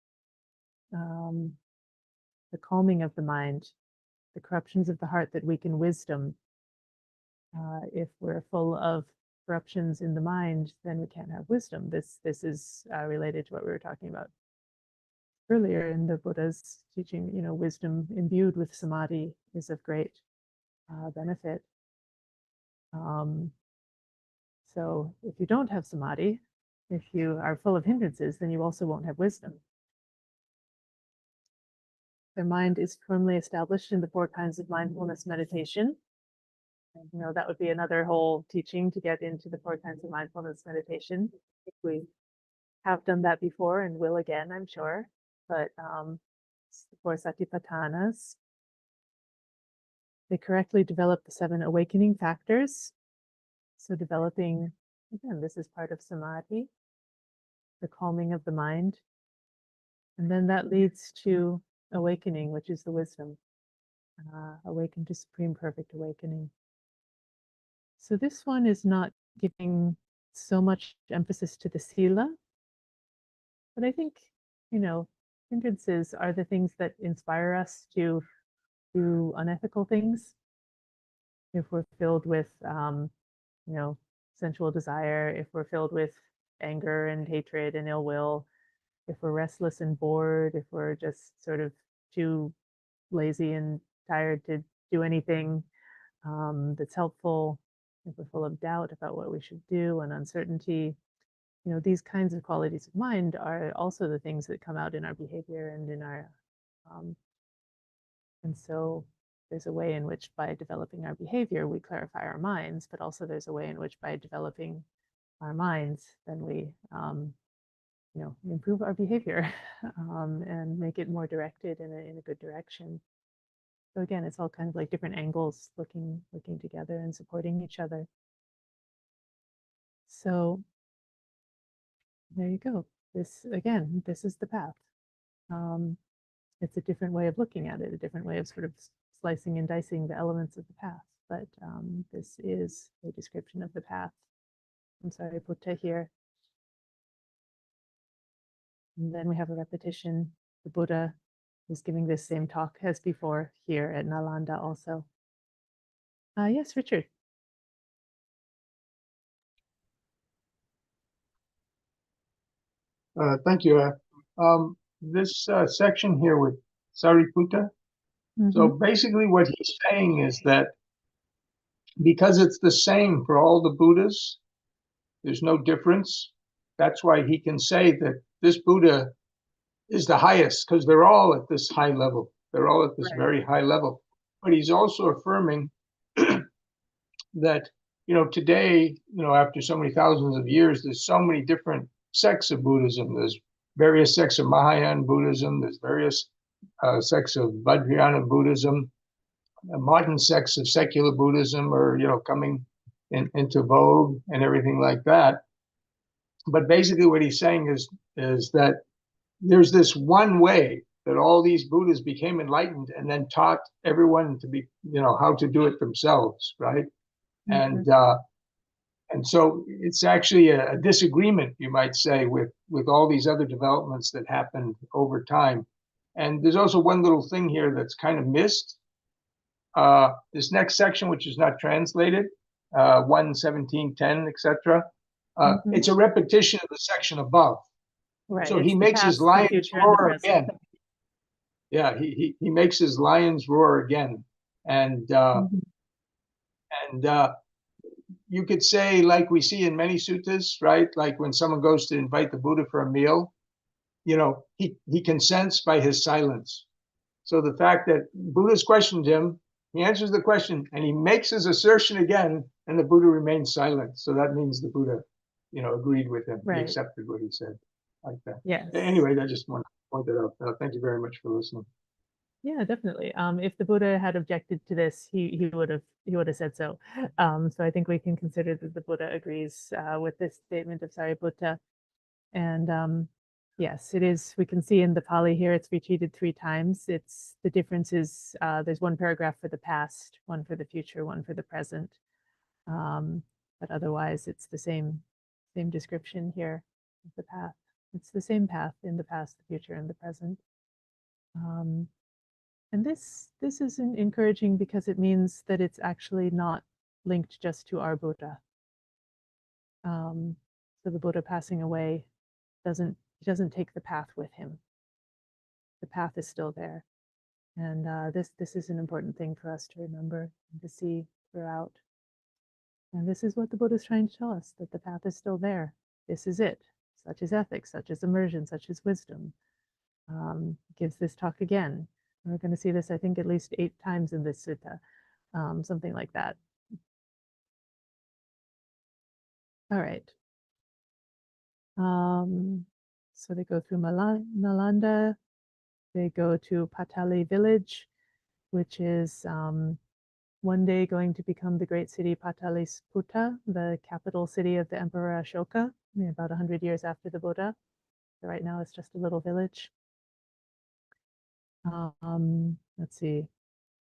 the calming of the mind, the corruptions of the heart that weaken wisdom. If we're full of corruptions in the mind, then we can't have wisdom. This is related to what we were talking about earlier in the Buddha's teaching. Wisdom imbued with samadhi is of great benefit. So if you don't have samadhi, if you are full of hindrances, then you also won't have wisdom. Their mind is firmly established in the 4 kinds of mindfulness meditation. And, that would be another whole teaching to get into the 4 kinds of mindfulness meditation. We have done that before and will again, I'm sure. But it's the 4 satipatthanas. They correctly develop the 7 awakening factors. So developing, again, this is part of samadhi, the calming of the mind. And then that leads to awakening, which is the wisdom. Awaken to supreme perfect awakening. So this one is not giving so much emphasis to the sila, but I think, hindrances are the things that inspire us to do unethical things. If we're filled with, sensual desire, if we're filled with anger and hatred and ill will, if we're restless and bored, if we're just sort of too lazy and tired to do anything that's helpful, if we're full of doubt about what we should do and uncertainty, these kinds of qualities of mind are also the things that come out in our behavior and in our, and so there's a way in which by developing our behavior, we clarify our minds, but also there's a way in which by developing our minds, then we, improve our behavior and make it more directed in a good direction. So again, it's all kind of like different angles looking together and supporting each other. So there you go. This is the path. It's a different way of looking at it, a different way of sort of slicing and dicing the elements of the path. But this is a description of the path. I'm sorry, Sariputta here. And then we have a repetition. The Buddha is giving this same talk as before here at Nalanda also. Yes, Richard. Thank you. This section here with Sariputta. So basically what he's saying is that because it's the same for all the Buddhas, there's no difference. That's why he can say that this Buddha is the highest, because they're all at this high level. They're all at this very high level. But he's also affirming that, today, after so many thousands of years, there's so many different sects of Buddhism. There's various sects of Mahayana Buddhism. There's various sects of Vajrayana Buddhism. Modern sects of secular Buddhism are, coming into vogue and everything like that. But basically what he's saying is that there's this one way that all these Buddhas became enlightened and then taught everyone to be, how to do it themselves, right? Mhm. And so it's actually a disagreement, you might say, with all these other developments that happened over time. And there's also one little thing here that's kind of missed. This next section, which is not translated, 1:17:10, etc. It's a repetition of the section above. Right. So he It's the makes his past, the lions future, and the roar present. again. Yeah, he makes his lions roar again, and Mhm. you could say, like we see in many suttas, right? Like when someone goes to invite the Buddha for a meal, he consents by his silence. So the fact that Buddha's questioned him, he answers the question, and he makes his assertion again, and the Buddha remains silent. So that means the Buddha, agreed with him. Right. He accepted what he said, like that. Yes. Anyway, I just want to point that out. Thank you very much for listening. Yeah, definitely. If the Buddha had objected to this, he would have said so. So I think we can consider that the Buddha agrees with this statement of Sariputta. And yes, it is. We can see in the Pali here, it's repeated 3 times. It's the difference is there's one paragraph for the past, one for the future, one for the present. But otherwise, it's the same description here of the path. It's the same path in the past, the future, and the present. And this is encouraging because it means that it's actually not linked just to our Buddha. So the Buddha passing away doesn't take the path with him. The path is still there, and this is an important thing for us to remember and to see throughout. And this is what the Buddha is trying to tell us, that the path is still there. This is it. Such is ethics, such is immersion, such is wisdom. Gives this talk again. We're going to see this, I think, at least 8 times in this sutta, something like that. All right. So they go through Nalanda. They go to Patali village, which is one day going to become the great city Pataliputra, the capital city of the Emperor Ashoka, about 100 years after the Buddha. So right now it's just a little village. Let's see.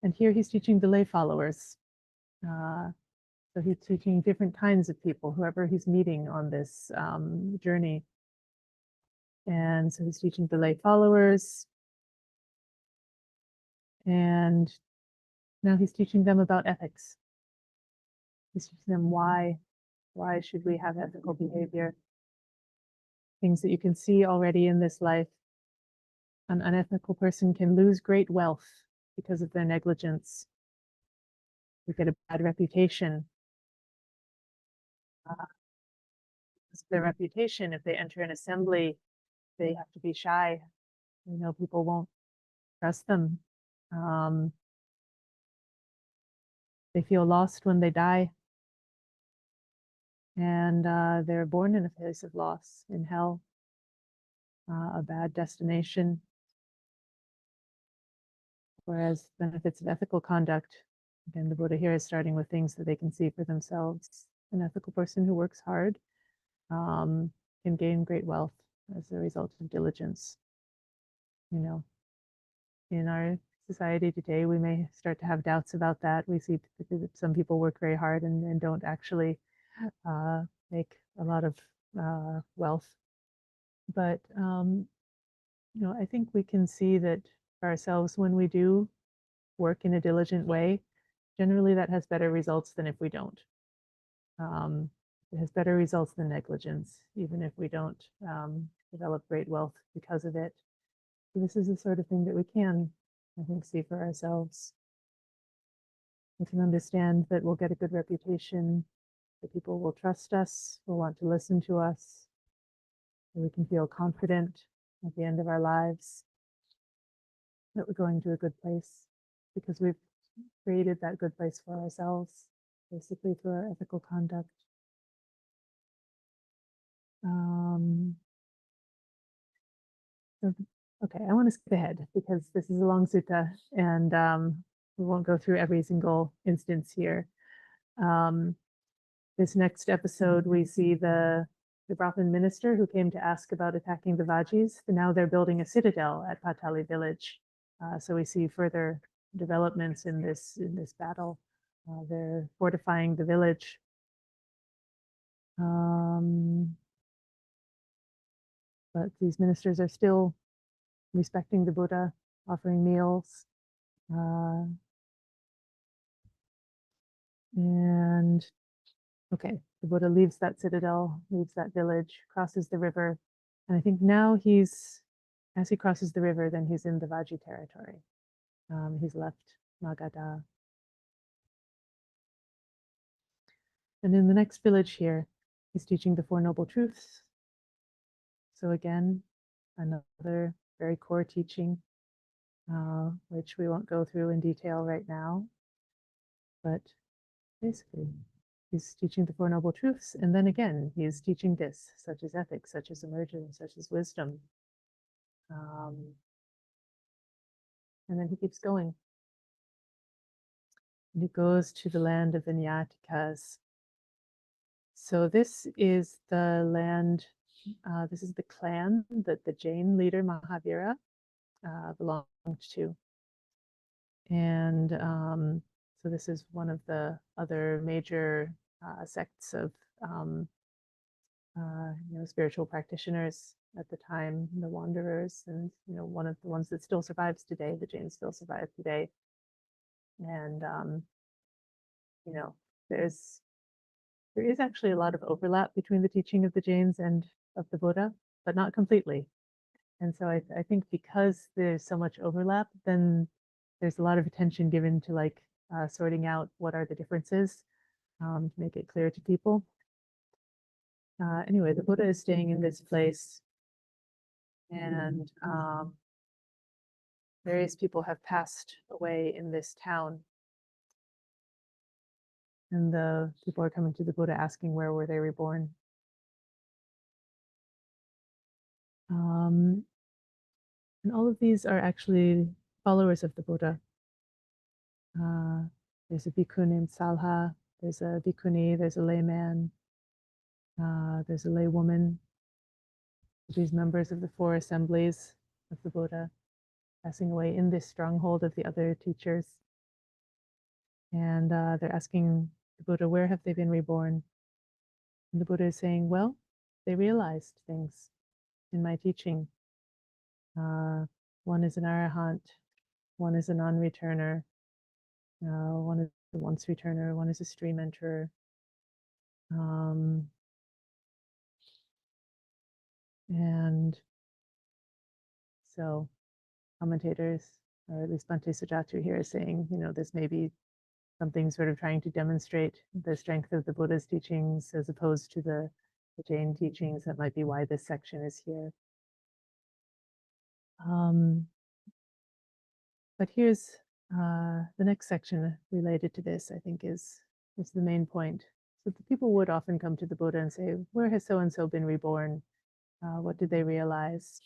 And here he's teaching the lay followers. So he's teaching different kinds of people, whoever he's meeting on this journey. And so he's teaching the lay followers. And now he's teaching them about ethics. He's teaching them why should we have ethical behavior. Things that you can see already in this life. An unethical person can lose great wealth because of their negligence. They get a bad reputation. Their reputation, if they enter an assembly, they have to be shy. People won't trust them. They feel lost when they die. And they're born in a place of loss, in hell, a bad destination. Whereas benefits of ethical conduct, again, the Buddha here is starting with things that they can see for themselves. An ethical person who works hard can gain great wealth as a result of diligence. In our society today, we may start to have doubts about that. We see that some people work very hard and don't actually make a lot of wealth. But I think we can see that for ourselves, when we do work in a diligent way, generally that has better results than if we don't. It has better results than negligence, even if we don't develop great wealth because of it. So this is the sort of thing that we can, I think, see for ourselves. We can understand that we'll get a good reputation, that people will trust us, will want to listen to us, that we can feel confident at the end of our lives that we're going to a good place because we've created that good place for ourselves. basically through our ethical conduct. Okay, I want to skip ahead because this is a long sutta and we won't go through every single instance here. This next episode, we see the Brahmin minister who came to ask about attacking the Vajis. Now they're building a citadel at Patali village. So we see further developments in this battle. They're fortifying the village. But these ministers are still respecting the Buddha, offering meals. And okay, the Buddha leaves that citadel, leaves that village, crosses the river. And I think now as he crosses the river, then he's in the Vaji territory. He's left Magadha. And in the next village here, he's teaching the Four Noble Truths. So again, another very core teaching, which we won't go through in detail right now. But basically, he's teaching the Four Noble Truths. And then again, he's teaching this, such as ethics, such as emergence, such as wisdom. And then he keeps going. And he goes to the land of the Nyatikas. So this is the land, this is the clan that the Jain leader Mahavira belonged to. And so this is one of the other major sects of spiritual practitioners at the time, the wanderers, and one of the ones that still survives today. The Jains still survive today. And there is actually a lot of overlap between the teaching of the Jains and of the Buddha, but not completely. And so I think because there's so much overlap, then there's a lot of attention given to sorting out what are the differences to make it clear to people. Anyway, the Buddha is staying in this place, and various people have passed away in this town. And the people are coming to the Buddha asking where were they reborn. And all of these are actually followers of the Buddha. There's a bhikkhu named Salha, there's a bhikkhuni, there's a layman, there's a laywoman. These members of the four assemblies of the Buddha passing away in this stronghold of the other teachers. And they're asking the Buddha, where have they been reborn? And the Buddha is saying, well, they realized things in my teaching. One is an arahant, one is a non-returner, one is a once returner, one is a stream enterer. And so commentators, or at least Bhante Sujatru here, is saying, this may be something sort of trying to demonstrate the strength of the Buddha's teachings as opposed to the Jain teachings. That might be why this section is here. But here's the next section related to this, I think, is the main point. So the people would often come to the Buddha and say, where has so-and-so been reborn? What did they realize?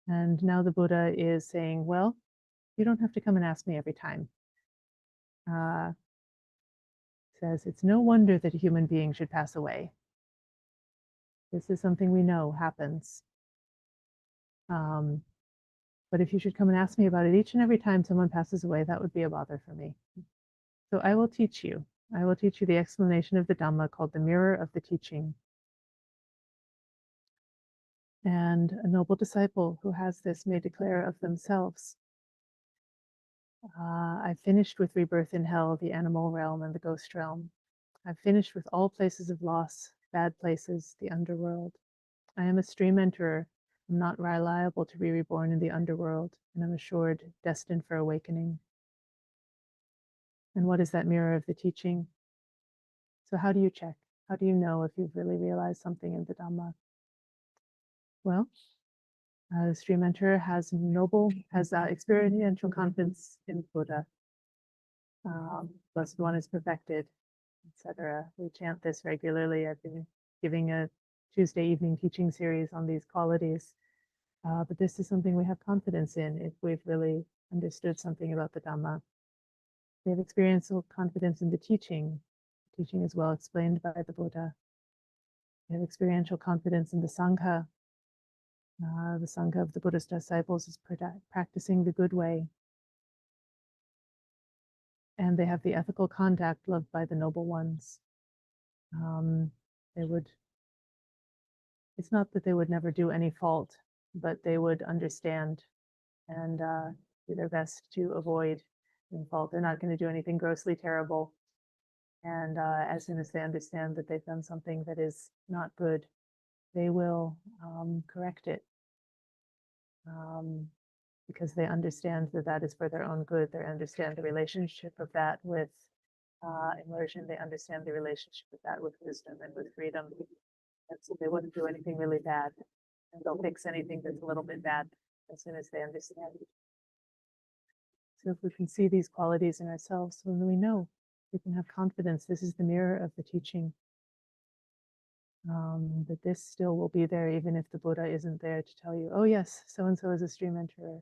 And now the Buddha is saying, well, you don't have to come and ask me every time. Says it's no wonder that a human being should pass away. This is something we know happens. But if you should come and ask me about it each and every time someone passes away, that would be a bother for me. So I will teach you. I will teach you the explanation of the Dhamma called the mirror of the teaching. And a noble disciple who has this may declare of themselves, I've finished with rebirth in hell, the animal realm, and the ghost realm. I've finished with all places of loss, bad places, the underworld. I am a stream enterer. I'm not liable to be reborn in the underworld, and I'm assured destined for awakening. And what is that mirror of the teaching? So how do you check? How do you know if you've really realized something in the Dhamma? Well, the stream enterer has experiential confidence in Buddha. Blessed One is perfected. etc. We chant this regularly. I've been giving a Tuesday evening teaching series on these qualities. But this is something we have confidence in if we've really understood something about the Dhamma. We have experiential confidence in the teaching. The teaching is well explained by the Buddha. We have experiential confidence in the Sangha. The Sangha of the Buddha's disciples is practicing the good way. And they have the ethical conduct loved by the noble ones. It's not that they would never do any fault, but they would understand and do their best to avoid doing fault. They're not going to do anything grossly terrible. And as soon as they understand that they've done something that is not good, they will correct it. Because they understand that that is for their own good. They understand the relationship of that with immersion. They understand the relationship of that with wisdom and with freedom. And so they wouldn't do anything really bad. And they'll fix anything that's a little bit bad as soon as they understand it. So if we can see these qualities in ourselves, then we know we can have confidence. This is the mirror of the teaching. That this still will be there even if the Buddha isn't there to tell you, oh yes, so-and-so is a stream enterer.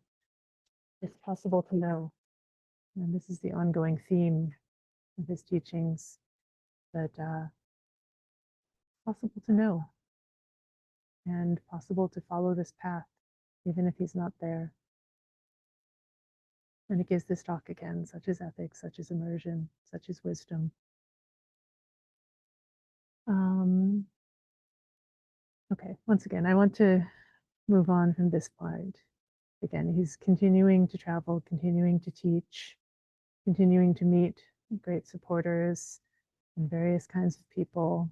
It's possible to know. And this is the ongoing theme of his teachings, that possible to know and possible to follow this path, even if he's not there. And it gives this talk again, such as ethics, such as immersion, such as wisdom. Okay, once again, I want to move on from this point. Again, he's continuing to travel, continuing to teach, continuing to meet great supporters and various kinds of people.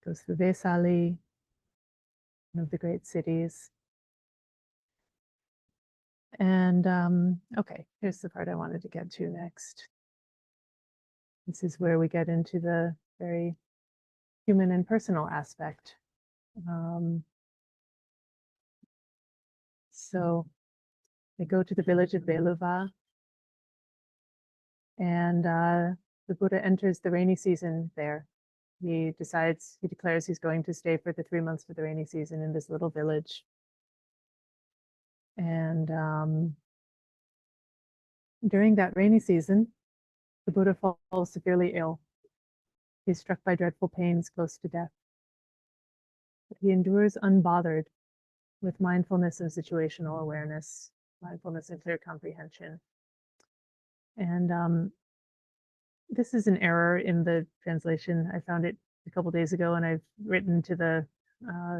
Goes through Vesali, one of the great cities. And okay, here's the part I wanted to get to next. This is where we get into the very human and personal aspect. So they go to the village of Beluva, and the Buddha enters the rainy season there. He declares he's going to stay for the 3 months for the rainy season in this little village. And during that rainy season, the Buddha falls severely ill. He's struck by dreadful pains close to death. But he endures unbothered with mindfulness and situational awareness, mindfulness and clear comprehension. And this is an error in the translation. I found it a couple days ago, and I've written to the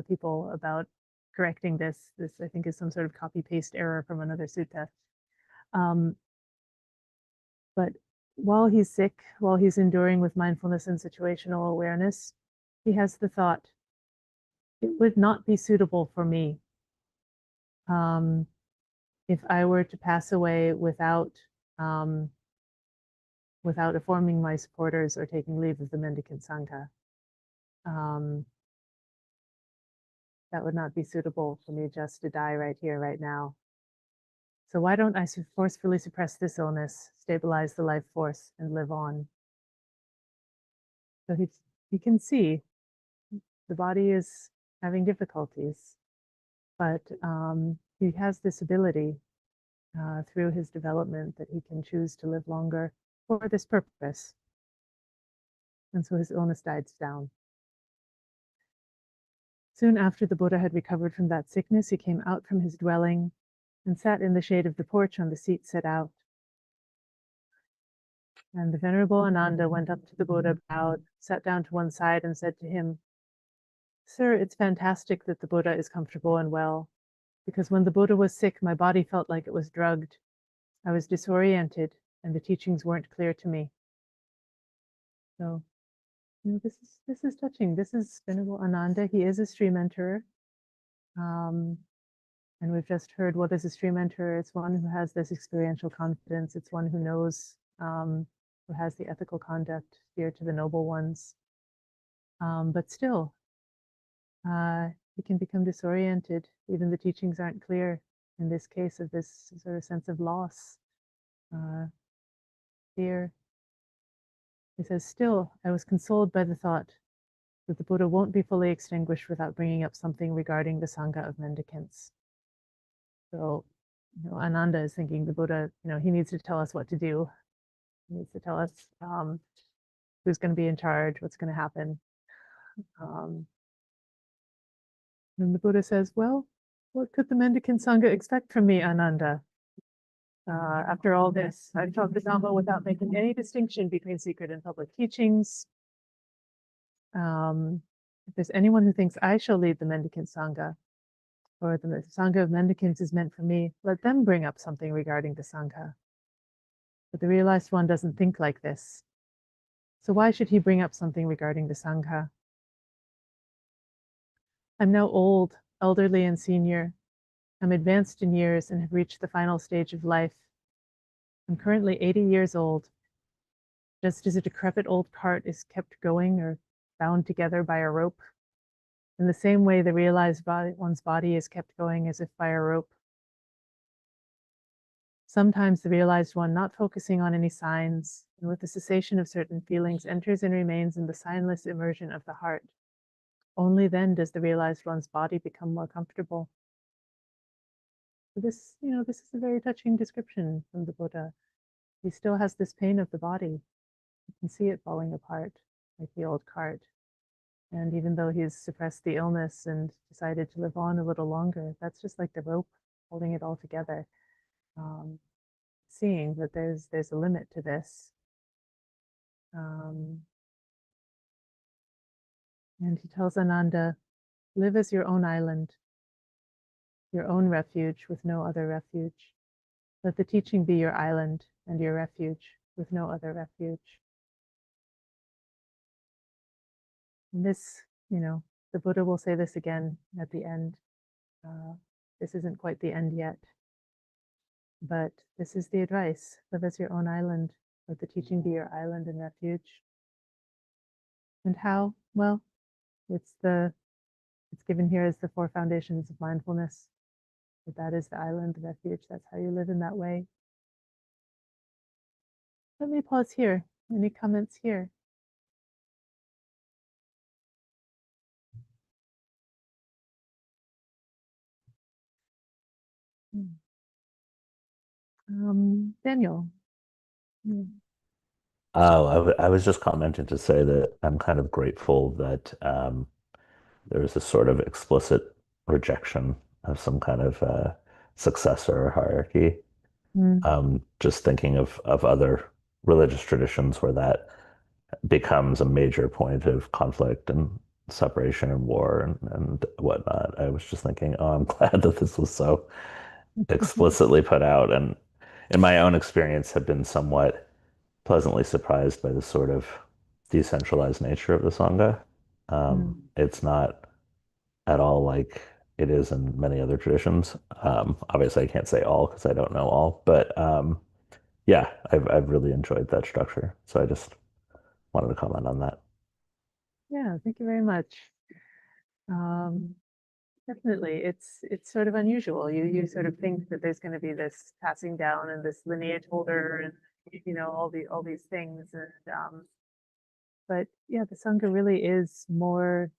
people about correcting this. This, I think, is some sort of copy-paste error from another sutta. But while he's sick, while he's enduring with mindfulness and situational awareness, he has the thought, it would not be suitable for me if I were to pass away without informing my supporters or taking leave of the mendicant Sangha. That would not be suitable for me just to die right here, right now. So why don't I forcefully suppress this illness, stabilize the life force, and live on? So he can see the body is having difficulties, but he has this ability through his development that he can choose to live longer for this purpose. And so his illness dies down. Soon after the Buddha had recovered from that sickness, he came out from his dwelling and sat in the shade of the porch on the seat set out. And the Venerable Ananda went up to the Buddha, bowed, sat down to one side, and said to him, "Sir, it's fantastic that the Buddha is comfortable and well, because when the Buddha was sick, my body felt like it was drugged. I was disoriented, and the teachings weren't clear to me." So, this is touching. This is Venerable Ananda. He is a stream enterer. And we've just heard, what is a stream enterer? It's one who has this experiential confidence. It's one who knows, who has the ethical conduct dear to the noble ones. But still, he can become disoriented. Even the teachings aren't clear. In this case of this sort of sense of loss, fear, He says, still, I was consoled by the thought that the Buddha won't be fully extinguished without bringing up something regarding the Sangha of mendicants. So, Ananda is thinking the Buddha, he needs to tell us what to do. He needs to tell us who's going to be in charge, what's going to happen. And the Buddha says, well, what could the mendicant Sangha expect from me, Ananda? After all this, I've taught the Dhamma without making any distinction between secret and public teachings. If there's anyone who thinks I shall lead the mendicant Sangha, or the Sangha of mendicants is meant for me, let them bring up something regarding the Sangha. But the realized one doesn't think like this. So why should he bring up something regarding the Sangha? I'm now old, elderly, and senior. I'm advanced in years and have reached the final stage of life. I'm currently 80 years old. Just as a decrepit old cart is kept going or bound together by a rope, in the same way the realized one's body is kept going as if by a rope. Sometimes the realized one, not focusing on any signs, and with the cessation of certain feelings, enters and remains in the signless immersion of the heart. Only then does the realized one's body become more comfortable. So this is a very touching description from the Buddha. He still has this pain of the body. You can see it falling apart, like the old cart. And even though he's suppressed the illness and decided to live on a little longer, that's just like the rope holding it all together. Seeing that there's a limit to this. And he tells Ananda, live as your own island, your own refuge with no other refuge. Let the teaching be your island and your refuge with no other refuge. And this, the Buddha will say this again at the end. This isn't quite the end yet, but this is the advice. Live as your own island. Let the teaching be your island and refuge. And how? Well, it's given here as the 4 foundations of mindfulness. But that is the island, the refuge. That's how you live in that way. Let me pause here. Any comments here? Daniel. Oh, I was just commenting to say that I'm kind of grateful that there's a sort of explicit rejection of some kind of successor hierarchy. Just thinking of other religious traditions where that becomes a major point of conflict and separation and war and whatnot. I was just thinking, oh, I'm glad that this was so explicitly put out, and in my own experience have been somewhat pleasantly surprised by the sort of decentralized nature of the Sangha. It's not at all like it is in many other traditions. Obviously, I can't say all because I don't know all, but yeah, I've really enjoyed that structure. So I just wanted to comment on that. Yeah, thank you very much. Definitely, it's sort of unusual. You sort of think that there's going to be this passing down and this lineage holder and all these things, and but yeah, the Sangha really is more.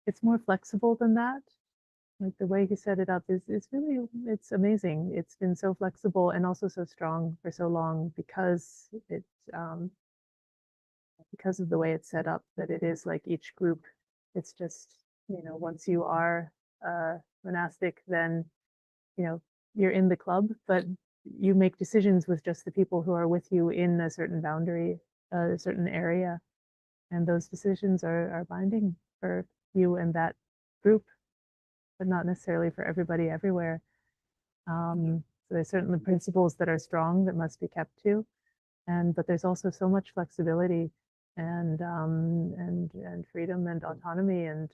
It's more flexible than that. Like the way he set it up is really, it's amazing. It's been so flexible and also so strong for so long because because of the way it's set up, that it is like each group. It's just, once you are monastic, then you're in the club, but you make decisions with just the people who are with you in a certain boundary, a certain area, and those decisions are binding for you and that group, but not necessarily for everybody everywhere. So there's certainly principles that are strong that must be kept to, but there's also so much flexibility and freedom and autonomy, and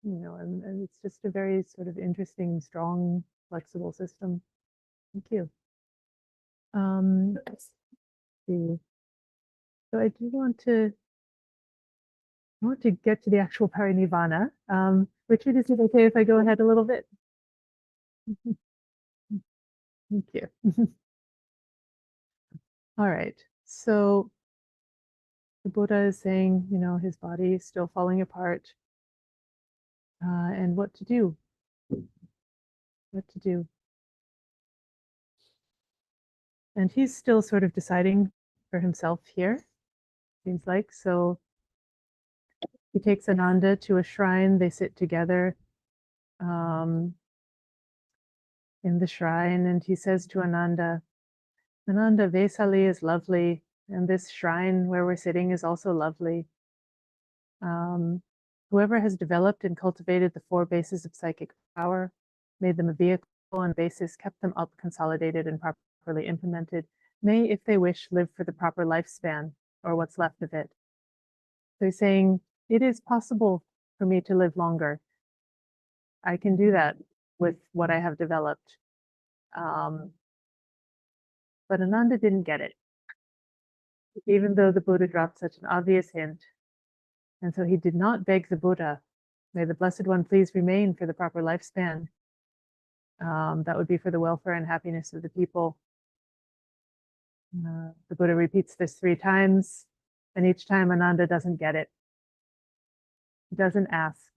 and it's just a very sort of interesting, strong, flexible system. Thank you. Let's see. So I do want to get to the actual Parinibbana. Richard, is it okay if I go ahead a little bit? Thank you. All right. So the Buddha is saying, his body is still falling apart, and what to do. What to do. And he's still sort of deciding for himself here, seems like. So he takes Ananda to a shrine. They sit together in the shrine, and he says to Ananda, Vesali is lovely, and this shrine where we're sitting is also lovely. Whoever has developed and cultivated the 4 bases of psychic power, made them a vehicle and basis, kept them up, consolidated, and properly implemented, may, if they wish, live for the proper lifespan, or what's left of it. So he's saying, it is possible for me to live longer. I can do that with what I have developed. But Ananda didn't get it, even though the Buddha dropped such an obvious hint. And so he did not beg the Buddha, may the Blessed One please remain for the proper lifespan. That would be for the welfare and happiness of the people. The Buddha repeats this 3 times, and each time Ananda doesn't get it. He doesn't ask.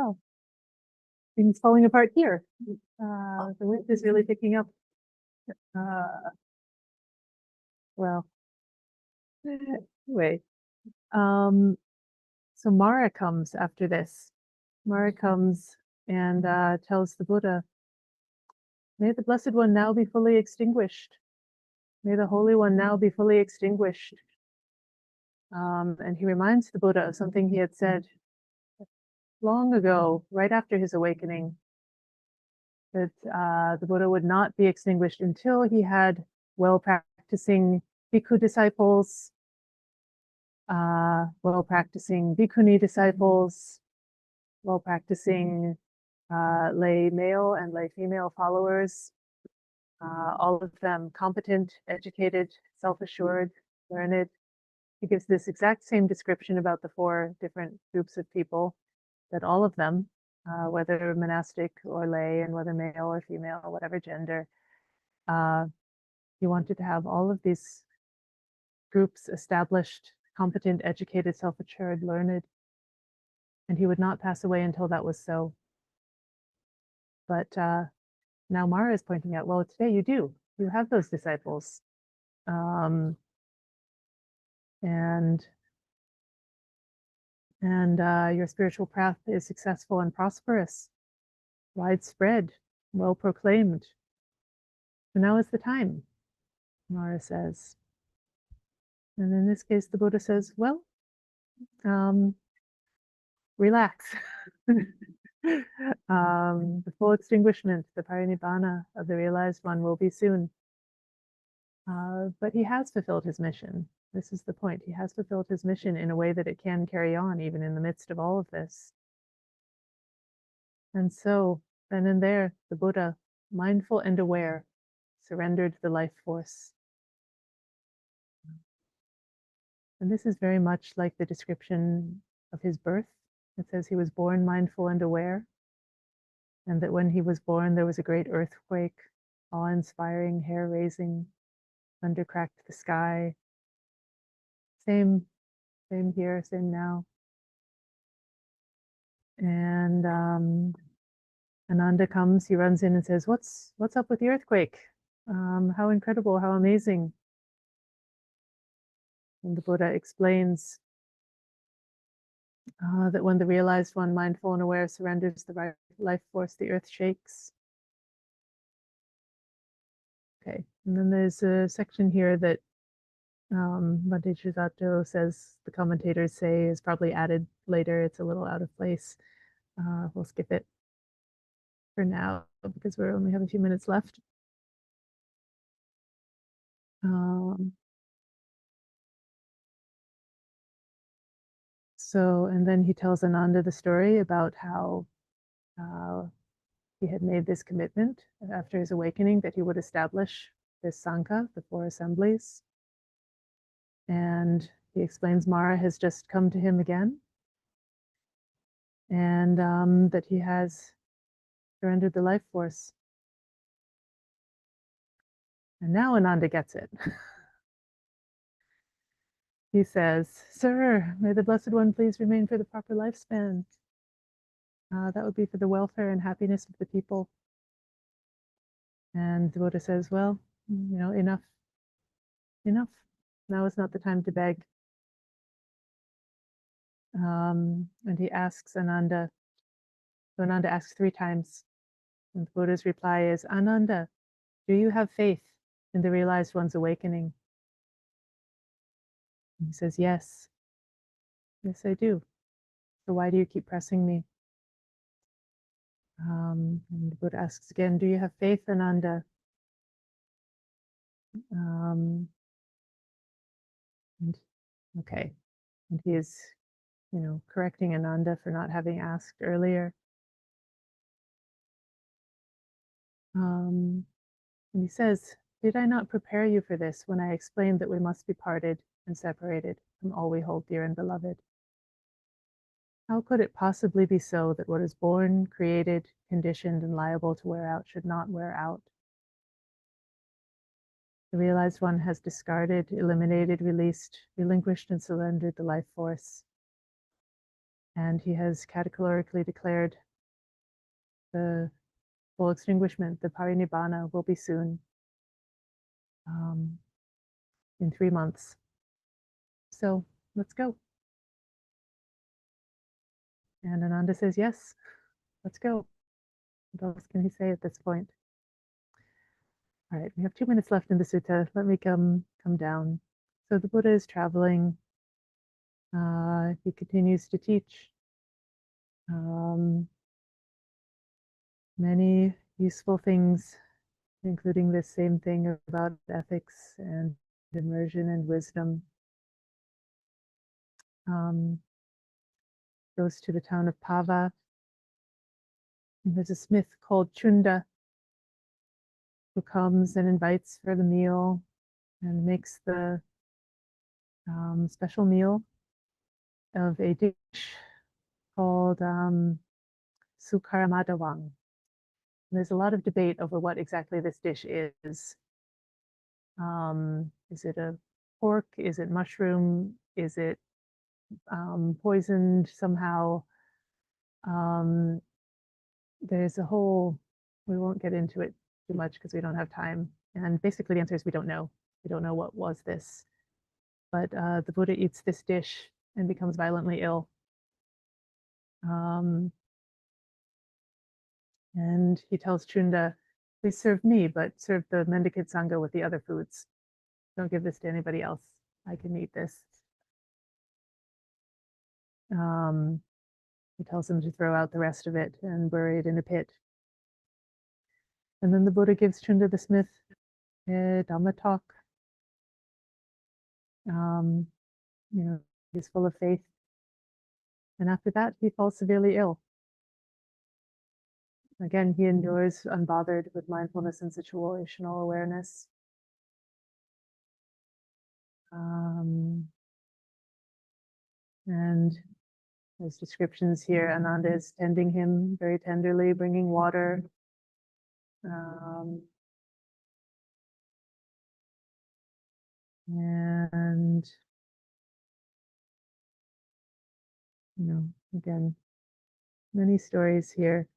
Oh, things falling apart here. The wind is really picking up. Well, anyway. So Mara comes after this. Mara comes and tells the Buddha, may the Blessed One now be fully extinguished. May the Holy One now be fully extinguished. And he reminds the Buddha of something he had said long ago, right after his awakening, that the Buddha would not be extinguished until he had well-practicing bhikkhu disciples, well-practicing bhikkhuni disciples, well-practicing lay male and lay female followers, all of them competent, educated, self-assured, learned. He gives this exact same description about the 4 different groups of people, that all of them, whether monastic or lay, and whether male or female, or whatever gender, he wanted to have all of these groups established, competent, educated, self-assured, learned, and he would not pass away until that was so. But now Mara is pointing out, well, today you do. You have those disciples. And your spiritual path is successful and prosperous, widespread, well proclaimed. So now is the time, Mara says. And in this case, the Buddha says, well, relax. The full extinguishment, the Parinibbana of the realized one will be soon. But he has fulfilled his mission. This is the point. He has fulfilled his mission in a way that it can carry on even in the midst of all of this. And so, then and there, the Buddha, mindful and aware, surrendered the life force. And this is very much like the description of his birth. It says he was born mindful and aware, and that when he was born, there was a great earthquake, awe-inspiring, hair-raising, thunder cracked the sky. Same here, same now. And Ananda comes, he runs in and says, what's up with the earthquake? How incredible, how amazing. And the Buddha explains that when the realized one, mindful and aware, surrenders the right life force, the earth shakes. Okay, and then there's a section here that Bhante Sujato says, the commentators say, is probably added later. It's a little out of place. We'll skip it for now because we only have a few minutes left. So, and then he tells Ananda the story about how he had made this commitment after his awakening that he would establish this Sangha, the 4 assemblies. And he explains Mara has just come to him again, and that he has surrendered the life force. And now Ananda gets it. He says, "Sir, may the Blessed One please remain for the proper lifespan. That would be for the welfare and happiness of the people." And the Buddha says, "Well, enough. Enough. Now is not the time to beg." And he asks Ananda. So Ananda asks 3 times. And the Buddha's reply is, "Ananda, do you have faith in the realized one's awakening?" And he says, "Yes. Yes, I do. So why do you keep pressing me?" And the Buddha asks again, "Do you have faith, Ananda?" And okay. And he is, correcting Ananda for not having asked earlier. And he says, "Did I not prepare you for this when I explained that we must be parted and separated from all we hold dear and beloved? How could it possibly be so that what is born, created, conditioned, and liable to wear out should not wear out? The realized one has discarded, eliminated, released, relinquished, and surrendered the life force. And he has categorically declared the full extinguishment, the Parinibbāna, will be soon, in 3 months. So let's go." And Ananda says, "Yes, let's go." What else can he say at this point? All right, we have 2 minutes left in the sutta. Let me come down. So the Buddha is traveling. He continues to teach. Many useful things, including this same thing about ethics and immersion and wisdom. Goes to the town of Pava. And there's a smith called Chunda who comes and invites for the meal and makes the special meal of a dish called Sukaramadawang. There's a lot of debate over what exactly this dish is. Is it a pork? Is it mushroom? Is it poisoned somehow? There's a whole, we won't get into it too much because we don't have time. And basically the answer is we don't know. We don't know what was this. But the Buddha eats this dish and becomes violently ill. And he tells Chunda, "Please serve me, but serve the mendicant Sangha with the other foods. Don't give this to anybody else. I can eat this." He tells him to throw out the rest of it and bury it in a pit. And then the Buddha gives Chunda the smith a Dhamma talk. He's full of faith. And after that, he falls severely ill. Again, he endures unbothered with mindfulness and situational awareness. And there's descriptions here. Ananda is tending him very tenderly, bringing water. And, again, many stories here.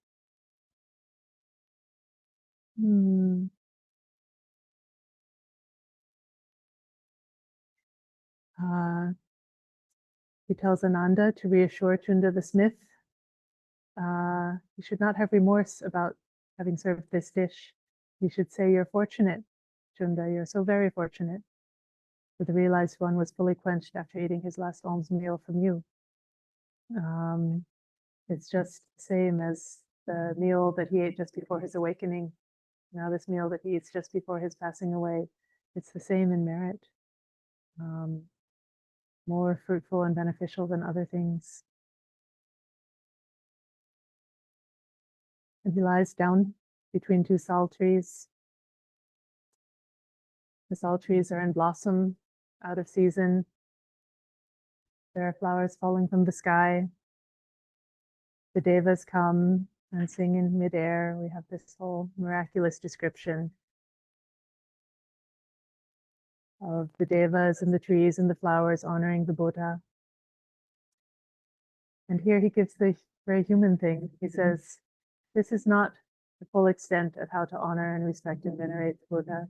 He tells Ananda to reassure Chunda the smith. He should not have remorse about having served this dish. He should say, "You're fortunate, Chunda, you're so very fortunate. For the realized one was fully quenched after eating his last alms meal from you." It's just the same as the meal that he ate just before his awakening. Now this meal that he eats just before his passing away, it's the same in merit. More fruitful and beneficial than other things. And he lies down between 2 sal trees. The sal trees are in blossom, out of season. There are flowers falling from the sky. The devas come dancing in midair. We have this whole miraculous description of the devas and the trees and the flowers honoring the Buddha. And here he gives the very human thing. He says, this is not the full extent of how to honor and respect and venerate the Buddha.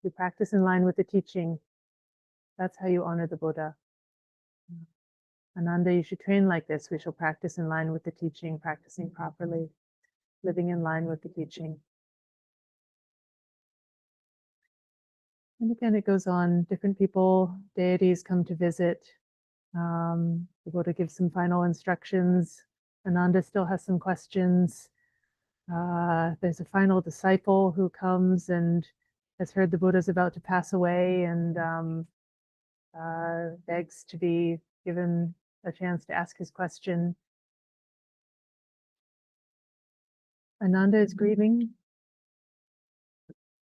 You practice in line with the teaching. That's how you honor the Buddha. Ananda, you should train like this. We shall practice in line with the teaching, practicing properly, living in line with the teaching. And again, it goes on. Different people, deities come to visit. The Buddha gives some final instructions. Ananda still has some questions. There's a final disciple who comes and has heard the Buddha's about to pass away and begs to be given a chance to ask his question. Ananda is grieving.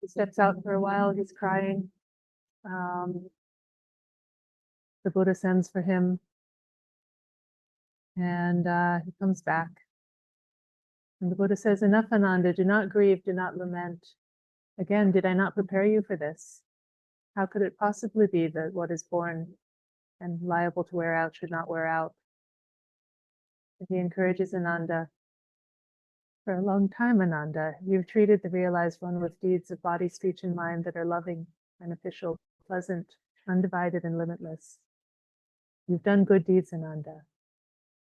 He steps out for a while, he's crying. The Buddha sends for him and he comes back. And the Buddha says, enough, Ananda, do not grieve, do not lament. Again, did I not prepare you for this? How could it possibly be that what is born and liable to wear out should not wear out? And he encourages Ananda. For a long time, Ananda, you've treated the realized one with deeds of body, speech, and mind that are loving, beneficial, pleasant, undivided, and limitless. You've done good deeds, Ananda.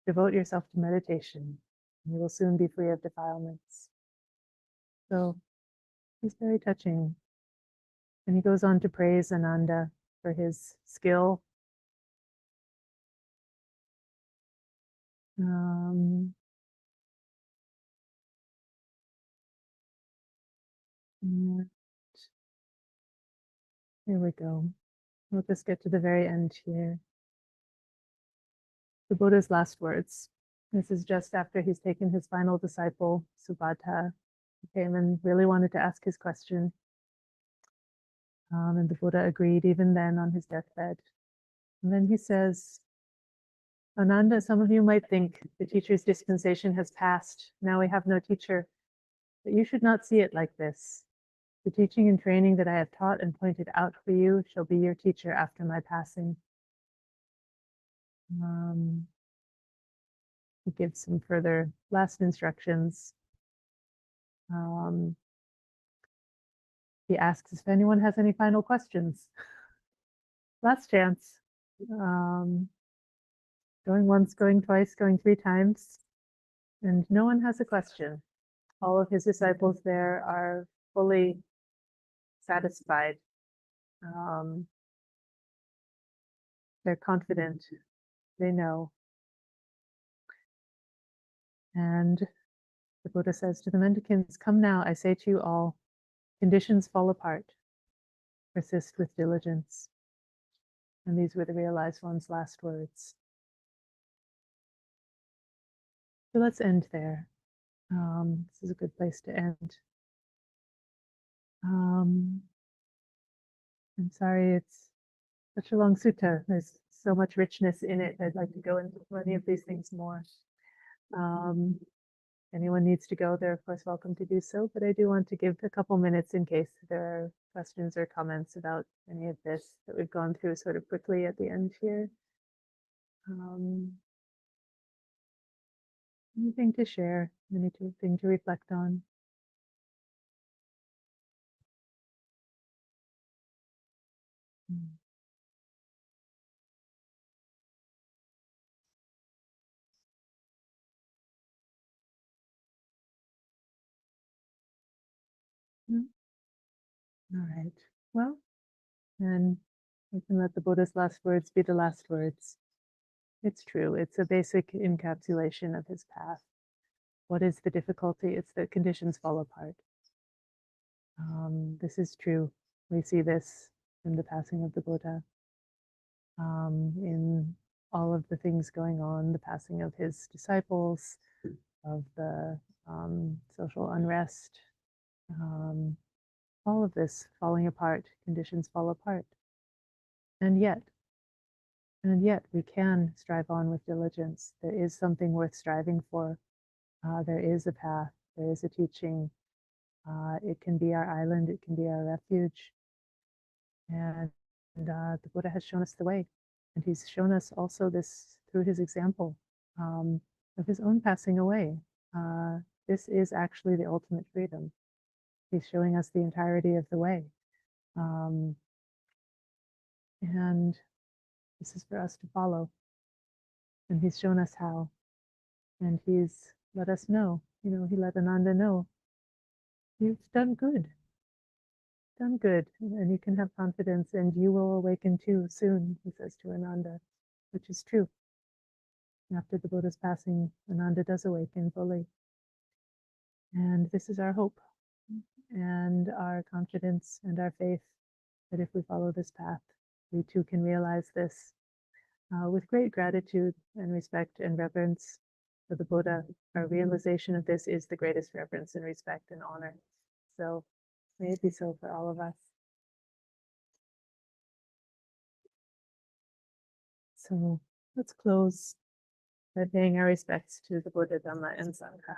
Devote yourself to meditation, and you will soon be free of defilements. So he's very touching. And he goes on to praise Ananda for his skill. Here we go. We'll just get to the very end here. The Buddha's last words. This is just after he's taken his final disciple, Subhata, who came and really wanted to ask his question. And the Buddha agreed even then on his deathbed. And then he says, Ananda, some of you might think the teacher's dispensation has passed. Now we have no teacher. But you should not see it like this. The teaching and training that I have taught and pointed out for you shall be your teacher after my passing. He gives some further last instructions. He asks if anyone has any final questions. Last chance. Going once, going twice, going 3 times. And no one has a question. All of his disciples there are fully satisfied. They're confident. They know. And the Buddha says to the mendicants, come now, I say to you all, conditions fall apart. Persist with diligence. And these were the realized one's last words. So let's end there. This is a good place to end. I'm sorry it's such a long sutta. There's so much richness in it. I'd like to go into many of these things more. Anyone needs to go, they're of course welcome to do so, but I do want to give a couple minutes in case there are questions or comments about any of this that we've gone through sort of quickly at the end here. Anything to share, anything to reflect on. All right. Well, then we can let the Buddha's last words be the last words. It's true. It's a basic encapsulation of his path. What is the difficulty? It's that conditions fall apart. This is true. We see this in the passing of the Buddha, in all of the things going on, the passing of his disciples, of the social unrest, all of this falling apart, conditions fall apart. And yet we can strive on with diligence. There is something worth striving for. There is a path, there is a teaching. It can be our island, it can be our refuge. And the Buddha has shown us the way. And he's shown us also this through his example of his own passing away. This is actually the ultimate freedom. He's showing us the entirety of the way. And this is for us to follow. And he's shown us how. And he's let us know, he let Ananda know, you've done good. Done good. And you can have confidence, and you will awaken too soon, he says to Ananda, which is true. After the Buddha's passing, Ananda does awaken fully. And this is our hope and our confidence and our faith that if we follow this path, we too can realize this with great gratitude and respect and reverence for the Buddha. Our realization of this is the greatest reverence and respect and honor. So may it be so for all of us. So let's close by paying our respects to the Buddha, Dhamma, and Sangha.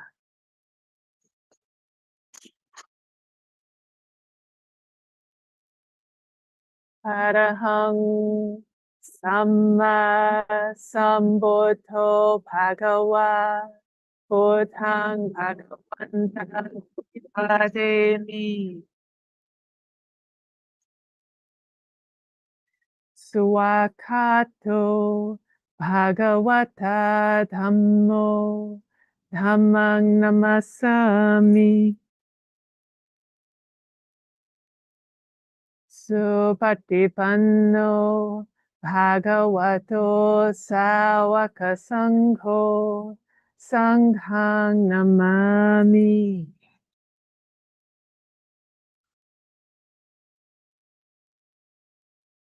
Arahang Samma Sambuddho Bhagava Buddhang Bhagavantam Vipādemi Suwakato Bhagavata Dhammo Dhammang Namasami Supatipanno Bhagavato Sāvaka Sangho Sanghang Namami.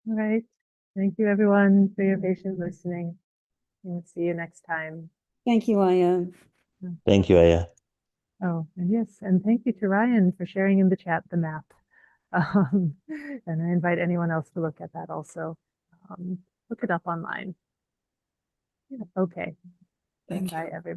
All right. Thank you, everyone, for your patient listening. We'll see you next time. Thank you, Aya. Thank you, Aya. Oh, and yes, and thank you to Ryan for sharing in the chat the map. And I invite anyone else to look at that also. Look it up online. Yeah, okay. Thank you. Bye, everybody.